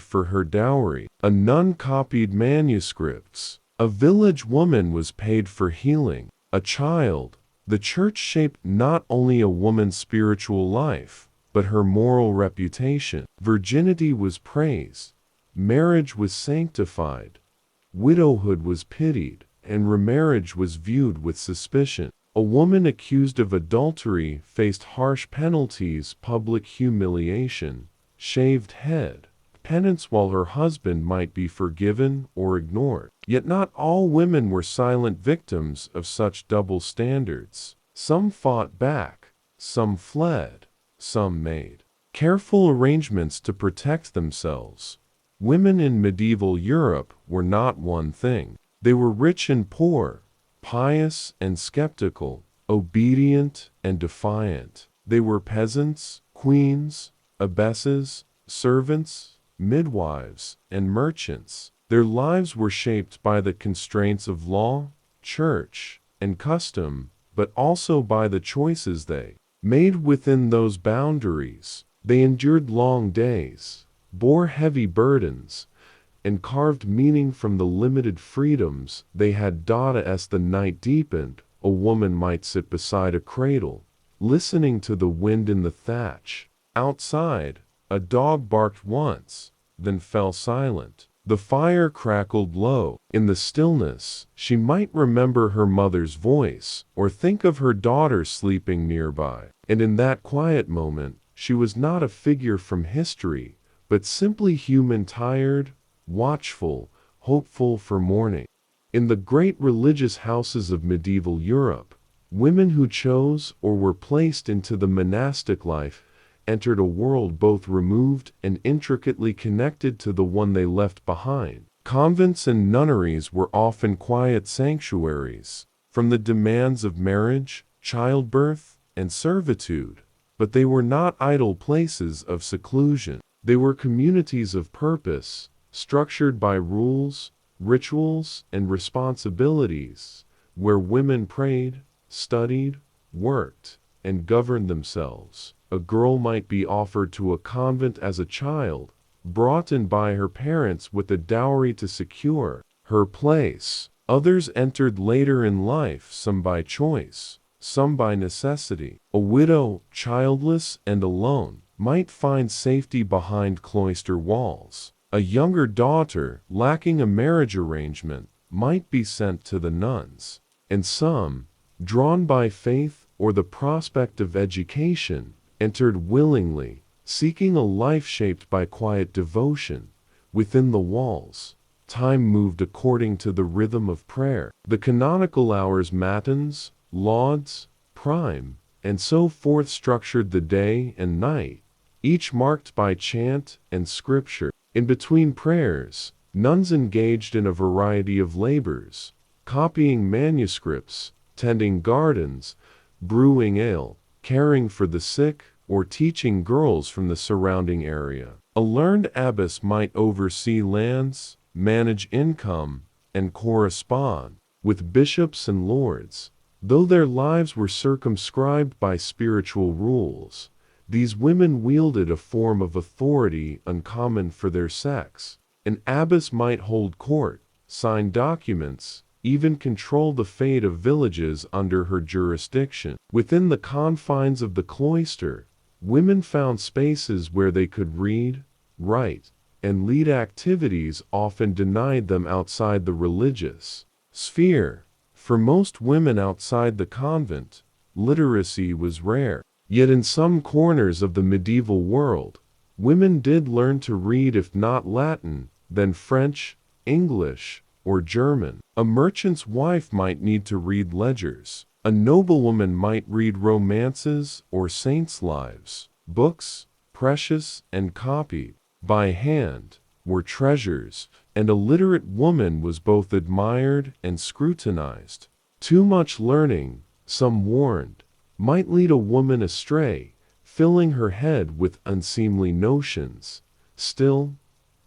for her dowry. A nun copied manuscripts. A village woman was paid for healing a child. The church shaped not only a woman's spiritual life, but her moral reputation. Virginity was praised. Marriage was sanctified. Widowhood was pitied, and remarriage was viewed with suspicion. A woman accused of adultery faced harsh penalties: public humiliation, shaved head, penance, while her husband might be forgiven or ignored. Yet not all women were silent victims of such double standards. Some fought back, some fled, some made careful arrangements to protect themselves. Women in medieval Europe were not one thing. They were rich and poor, pious and skeptical, obedient and defiant. They were peasants, queens, abbesses, servants, midwives, and merchants. Their lives were shaped by the constraints of law, church, and custom, but also by the choices they made within those boundaries. They endured long days, bore heavy burdens, and carved meaning from the limited freedoms they had. As the night deepened, a woman might sit beside a cradle, listening to the wind in the thatch. Outside, A dog barked once, then fell silent. The fire crackled low. In the stillness, she might remember her mother's voice, or think of her daughter sleeping nearby. And in that quiet moment, she was not a figure from history, but simply human, tired, watchful, hopeful for morning. In the great religious houses of medieval Europe, women who chose or were placed into the monastic life entered a world both removed and intricately connected to the one they left behind. Convents and nunneries were often quiet sanctuaries from the demands of marriage, childbirth, and servitude, but they were not idle places of seclusion. They were communities of purpose, structured by rules, rituals, and responsibilities, where women prayed, studied, worked, and governed themselves. A girl might be offered to a convent as a child, brought in by her parents with a dowry to secure her place. Others entered later in life, some by choice, some by necessity. A widow, childless and alone, might find safety behind cloister walls. A younger daughter, lacking a marriage arrangement, might be sent to the nuns. And some, drawn by faith or the prospect of education, entered willingly, seeking a life shaped by quiet devotion. Within the walls, time moved according to the rhythm of prayer. The canonical hours, matins, lauds, prime, and so forth structured the day and night, each marked by chant and scripture. In between prayers, nuns engaged in a variety of labors, copying manuscripts, tending gardens, brewing ale, caring for the sick, or teaching girls from the surrounding area. A learned abbess might oversee lands, manage income, and correspond with bishops and lords. Though their lives were circumscribed by spiritual rules, these women wielded a form of authority uncommon for their sex. An abbess might hold court, sign documents, even control the fate of villages under her jurisdiction. Within the confines of the cloister, women found spaces where they could read, write, and lead activities often denied them outside the religious sphere. For most women outside the convent, literacy was rare. Yet in some corners of the medieval world, women did learn to read, if not Latin, then French, English, or German. A merchant's wife might need to read ledgers. A noblewoman might read romances or saints' lives. Books, precious and copied by hand, were treasures, and a literate woman was both admired and scrutinized. Too much learning, some warned, might lead a woman astray, filling her head with unseemly notions. Still,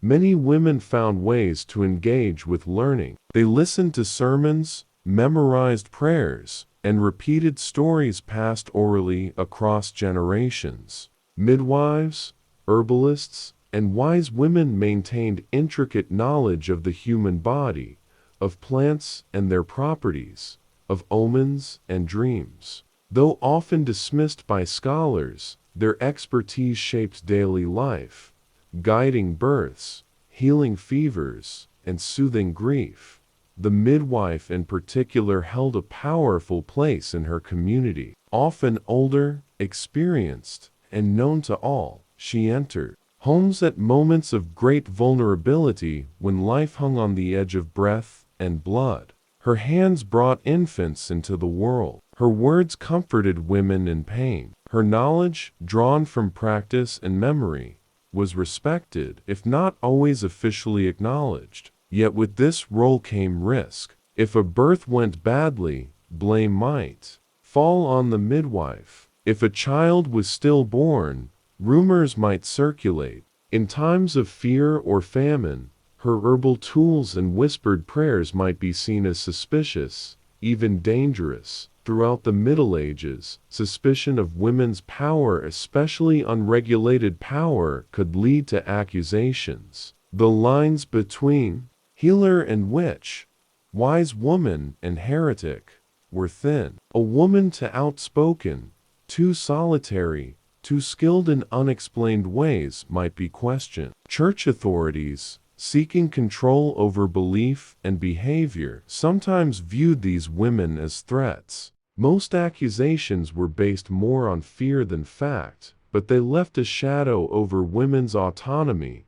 many women found ways to engage with learning. They listened to sermons, memorized prayers, and repeated stories passed orally across generations. Midwives, herbalists, and wise women maintained intricate knowledge of the human body, of plants and their properties, of omens and dreams. Though often dismissed by scholars, their expertise shaped daily life, guiding births, healing fevers, and soothing grief. The midwife in particular held a powerful place in her community. Often older, experienced, and known to all, she entered homes at moments of great vulnerability when life hung on the edge of breath and blood. Her hands brought infants into the world. Her words comforted women in pain. Her knowledge, drawn from practice and memory, was respected, if not always officially acknowledged. Yet with this role came risk. If a birth went badly, blame might fall on the midwife. If a child was stillborn, rumors might circulate. In times of fear or famine, her herbal tools and whispered prayers might be seen as suspicious, even dangerous. Throughout the Middle Ages, suspicion of women's power, especially unregulated power, could lead to accusations. The lines between healer and witch, wise woman and heretic, were thin. A woman too outspoken, too solitary, too skilled in unexplained ways, might be questioned. Church authorities, seeking control over belief and behavior, sometimes viewed these women as threats. Most accusations were based more on fear than fact, but they left a shadow over women's autonomy.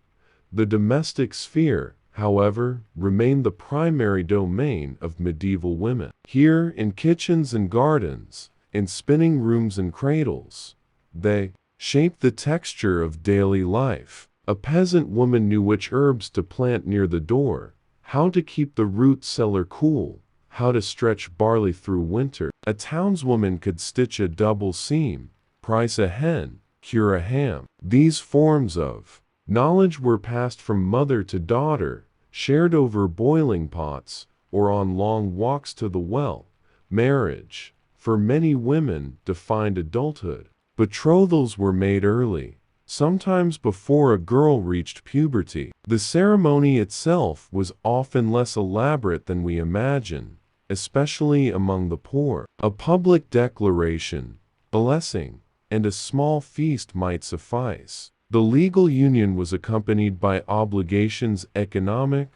The domestic sphere, however, remained the primary domain of medieval women. Here, in kitchens and gardens, in spinning rooms and cradles, they shaped the texture of daily life. A peasant woman knew which herbs to plant near the door, how to keep the root cellar cool, how to stretch barley through winter. A townswoman could stitch a double seam, price a hen, cure a ham. These forms of knowledge were passed from mother to daughter, shared over boiling pots, or on long walks to the well. Marriage, for many women, defined adulthood. Betrothals were made early, sometimes before a girl reached puberty. The ceremony itself was often less elaborate than we imagine, especially among the poor. A public declaration, blessing, and a small feast might suffice. The legal union was accompanied by obligations: economic,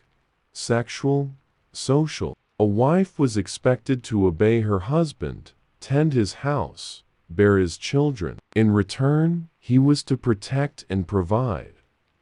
sexual, social. A wife was expected to obey her husband, tend his house, bear his children. In return, he was to protect and provide.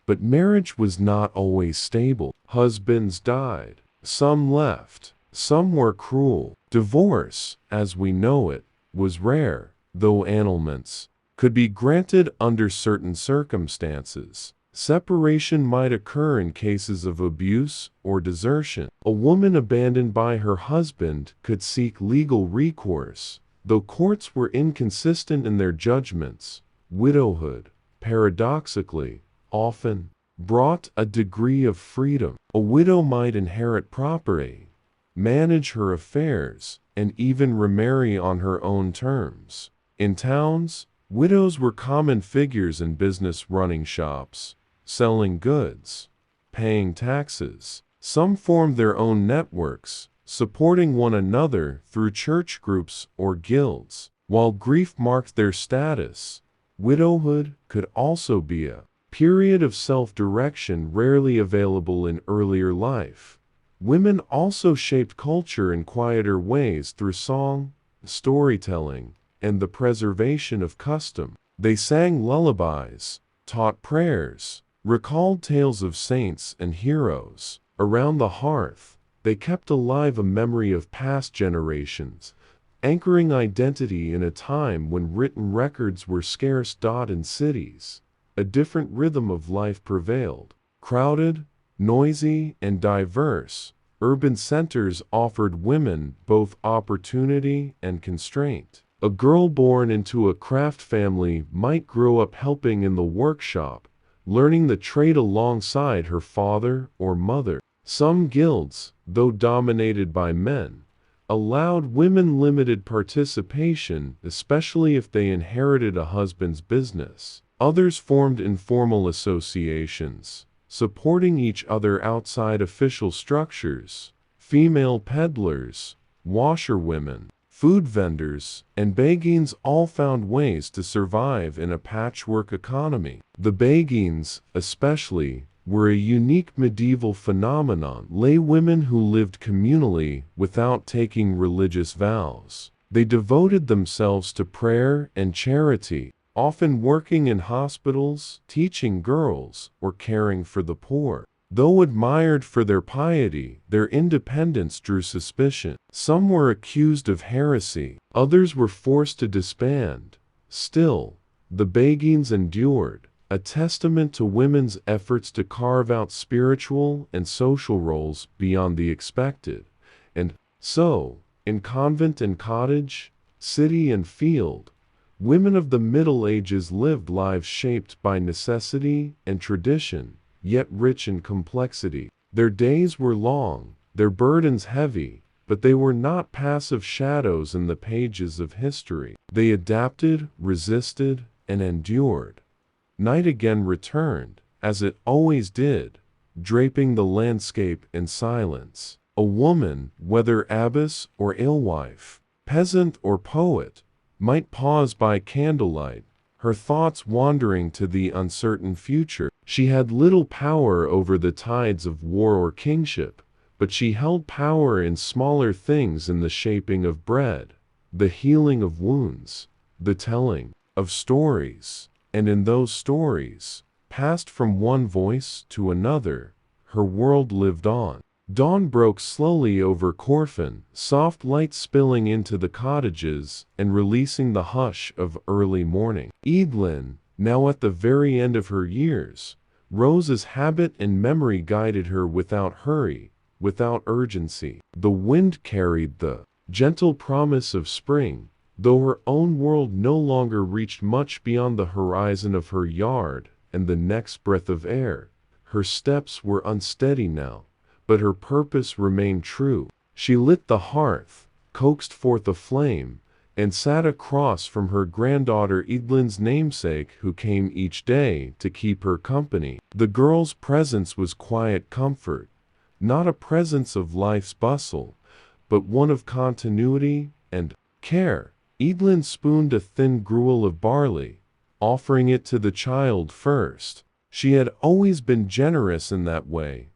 But marriage was not always stable. Husbands died, some left, some were cruel. Divorce, as we know it, was rare, though annulments could be granted under certain circumstances. Separation might occur in cases of abuse or desertion. A woman abandoned by her husband could seek legal recourse, though courts were inconsistent in their judgments. Widowhood, paradoxically, often brought a degree of freedom. A widow might inherit property, manage her affairs, and even remarry on her own terms. In towns, widows were common figures in business, running shops, selling goods, paying taxes. Some formed their own networks, supporting one another through church groups or guilds. While grief marked their status, widowhood could also be a period of self-direction rarely available in earlier life. Women also shaped culture in quieter ways through song, storytelling, and the preservation of custom. They sang lullabies, taught prayers, recalled tales of saints and heroes. Around the hearth, they kept alive a memory of past generations, anchoring identity in a time when written records were scarce. In cities, a different rhythm of life prevailed. Crowded, noisy, and diverse, urban centers offered women both opportunity and constraint. A girl born into a craft family might grow up helping in the workshop, learning the trade alongside her father or mother. Some guilds, though dominated by men, allowed women limited participation, especially if they inherited a husband's business. Others formed informal associations, supporting each other outside official structures. Female peddlers, washerwomen, food vendors, and beguines all found ways to survive in a patchwork economy. The beguines, especially, were a unique medieval phenomenon. Lay women who lived communally without taking religious vows. They devoted themselves to prayer and charity, often working in hospitals, teaching girls, or caring for the poor. Though admired for their piety, their independence drew suspicion. Some were accused of heresy, others were forced to disband. Still, the beguines endured, a testament to women's efforts to carve out spiritual and social roles beyond the expected. And so, in convent and cottage, city and field, women of the Middle Ages lived lives shaped by necessity and tradition, yet rich in complexity. Their days were long, their burdens heavy, but they were not passive shadows in the pages of history. They adapted, resisted, and endured. Night again returned, as it always did, draping the landscape in silence. A woman, whether abbess or alewife, peasant or poet, might pause by candlelight, her thoughts wandering to the uncertain future. She had little power over the tides of war or kingship, but she held power in smaller things, in the shaping of bread, the healing of wounds, the telling of stories, and in those stories, passed from one voice to another, her world lived on. Dawn broke slowly over Corfin, soft light spilling into the cottages and releasing the hush of early morning. Evelyn, now at the very end of her years, rose as habit and memory guided her, without hurry, without urgency. The wind carried the gentle promise of spring, though her own world no longer reached much beyond the horizon of her yard and the next breath of air. Her steps were unsteady now, but her purpose remained true. She lit the hearth, coaxed forth a flame, and sat across from her granddaughter Evelyn's namesake, who came each day to keep her company. The girl's presence was quiet comfort, not a presence of life's bustle, but one of continuity and care. Evelyn spooned a thin gruel of barley, offering it to the child first. She had always been generous in that way,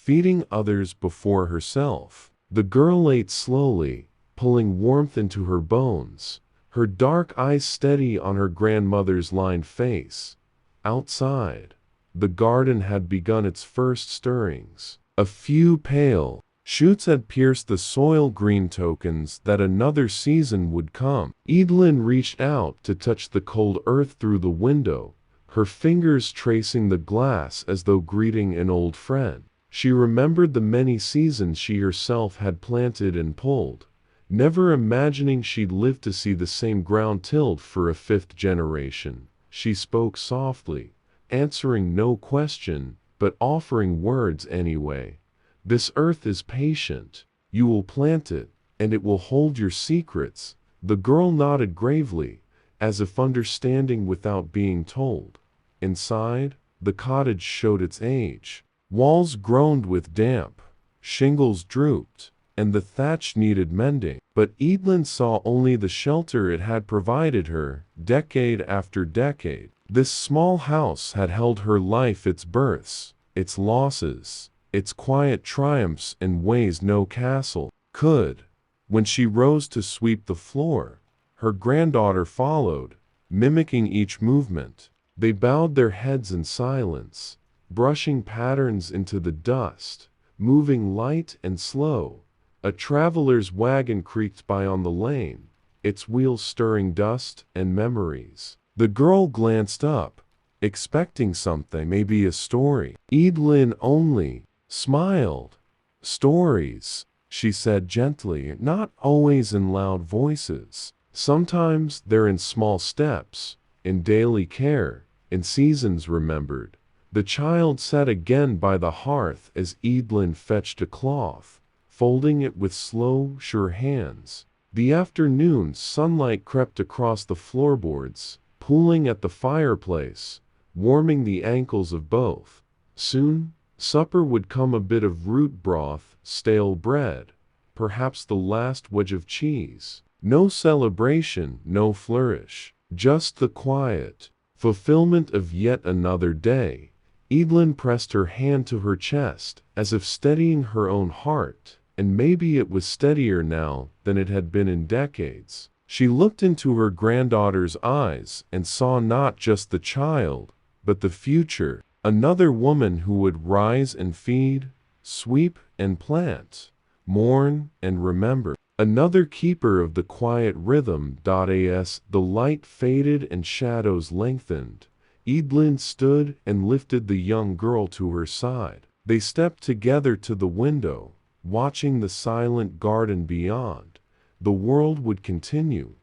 feeding others before herself. The girl ate slowly, pulling warmth into her bones, her dark eyes steady on her grandmother's lined face. Outside, the garden had begun its first stirrings. A few pale shoots had pierced the soil, green tokens that another season would come. Evelyn reached out to touch the cold earth through the window, her fingers tracing the glass as though greeting an old friend. She remembered the many seasons she herself had planted and pulled, never imagining she'd live to see the same ground tilled for a fifth generation. She spoke softly, answering no question, but offering words anyway. This earth is patient. You will plant it, and it will hold your secrets. The girl nodded gravely, as if understanding without being told. Inside, the cottage showed its age. Walls groaned with damp, shingles drooped, and the thatch needed mending. But Evelyn saw only the shelter it had provided her, decade after decade. This small house had held her life, its births, its losses, its quiet triumphs in ways no castle could. When she rose to sweep the floor, her granddaughter followed, mimicking each movement. They bowed their heads in silence, brushing patterns into the dust, moving light and slow. A traveler's wagon creaked by on the lane, its wheels stirring dust and memories. The girl glanced up, expecting something, maybe a story. Evelyn only smiled. Stories, she said gently, not always in loud voices. Sometimes they're in small steps, in daily care, in seasons remembered. The child sat again by the hearth as Evelyn fetched a cloth, folding it with slow, sure hands. The afternoon sunlight crept across the floorboards, pooling at the fireplace, warming the ankles of both. Soon, supper would come, a bit of root broth, stale bread, perhaps the last wedge of cheese. No celebration, no flourish, just the quiet fulfillment of yet another day. Evelyn pressed her hand to her chest, as if steadying her own heart, and maybe it was steadier now than it had been in decades. She looked into her granddaughter's eyes and saw not just the child, but the future, another woman who would rise and feed, sweep and plant, mourn and remember. Another keeper of the quiet rhythm. As the light faded and shadows lengthened, Evelyn stood and lifted the young girl to her side. They stepped together to the window, watching the silent garden beyond. The world would continue,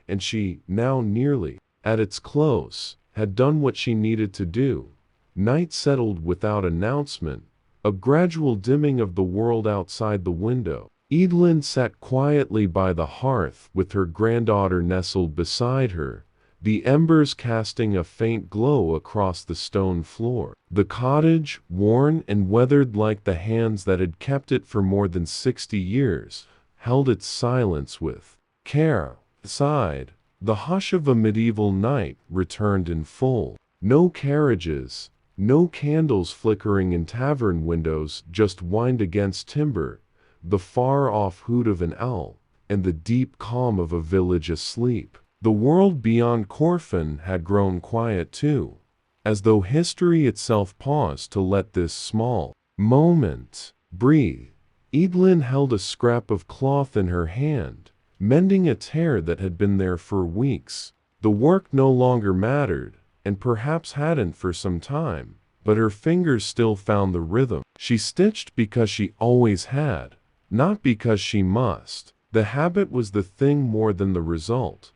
and she, now nearly at its close, had done what she needed to do. Night settled without announcement, a gradual dimming of the world outside the window. Evelyn sat quietly by the hearth with her granddaughter nestled beside her, the embers casting a faint glow across the stone floor. The cottage, worn and weathered like the hands that had kept it for more than 60 years, held its silence with care. Outside, The hush of a medieval night returned in full. No carriages, no candles flickering in tavern windows, just wind against timber, the far-off hoot of an owl, and the deep calm of a village asleep. The world beyond Corfin had grown quiet too, as though history itself paused to let this small moment breathe. Evelyn held a scrap of cloth in her hand, mending a tear that had been there for weeks. The work no longer mattered, and perhaps hadn't for some time, but her fingers still found the rhythm. She stitched because she always had, not because she must. The habit was the thing more than the result.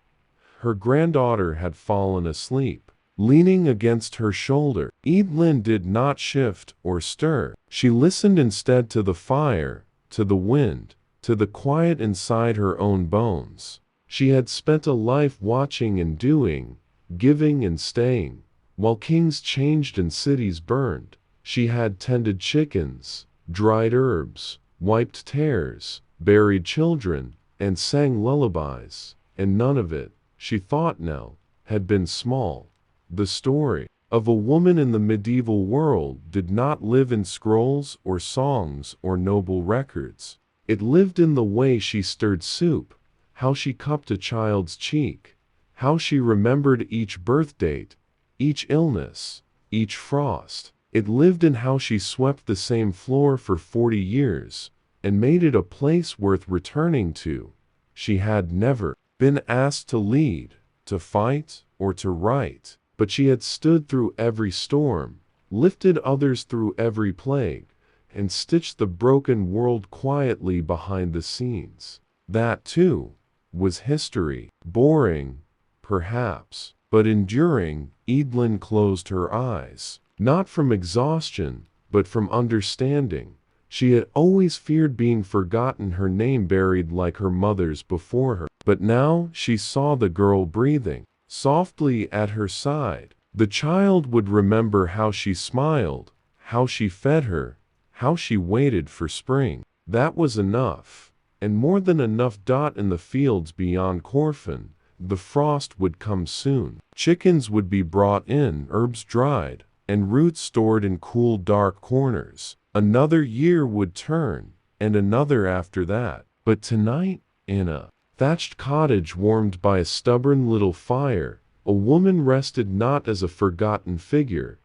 Her granddaughter had fallen asleep, leaning against her shoulder. Evelyn did not shift or stir. She listened instead to the fire, to the wind, to the quiet inside her own bones. She had spent a life watching and doing, giving and staying. While kings changed and cities burned, she had tended chickens, dried herbs, wiped tears, buried children, and sang lullabies. And none of it, she thought now, had been small. The story of a woman in the medieval world did not live in scrolls or songs or noble records. It lived in the way she stirred soup, how she cupped a child's cheek, how she remembered each birth date, each illness, each frost. It lived in how she swept the same floor for 40 years and made it a place worth returning to. She had never been asked to lead, to fight, or to write, but she had stood through every storm, lifted others through every plague, and stitched the broken world quietly behind the scenes. That, too, was history. Boring, perhaps, but enduring. Evelyn closed her eyes, not from exhaustion, but from understanding. She had always feared being forgotten, her name buried like her mother's before her. But now she saw the girl breathing softly at her side. The child would remember how she smiled, how she fed her, how she waited for spring. That was enough, and more than enough. In the fields beyond Corfin, the frost would come soon. Chickens would be brought in, herbs dried, and roots stored in cool, dark corners. Another year would turn, and another after that. But tonight, in a thatched cottage warmed by a stubborn little fire, a woman rested not as a forgotten figure,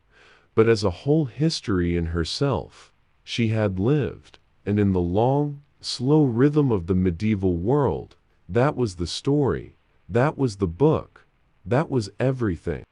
but as a whole history in herself. She had lived, and in the long, slow rhythm of the medieval world, that was the story, that was the book, that was everything.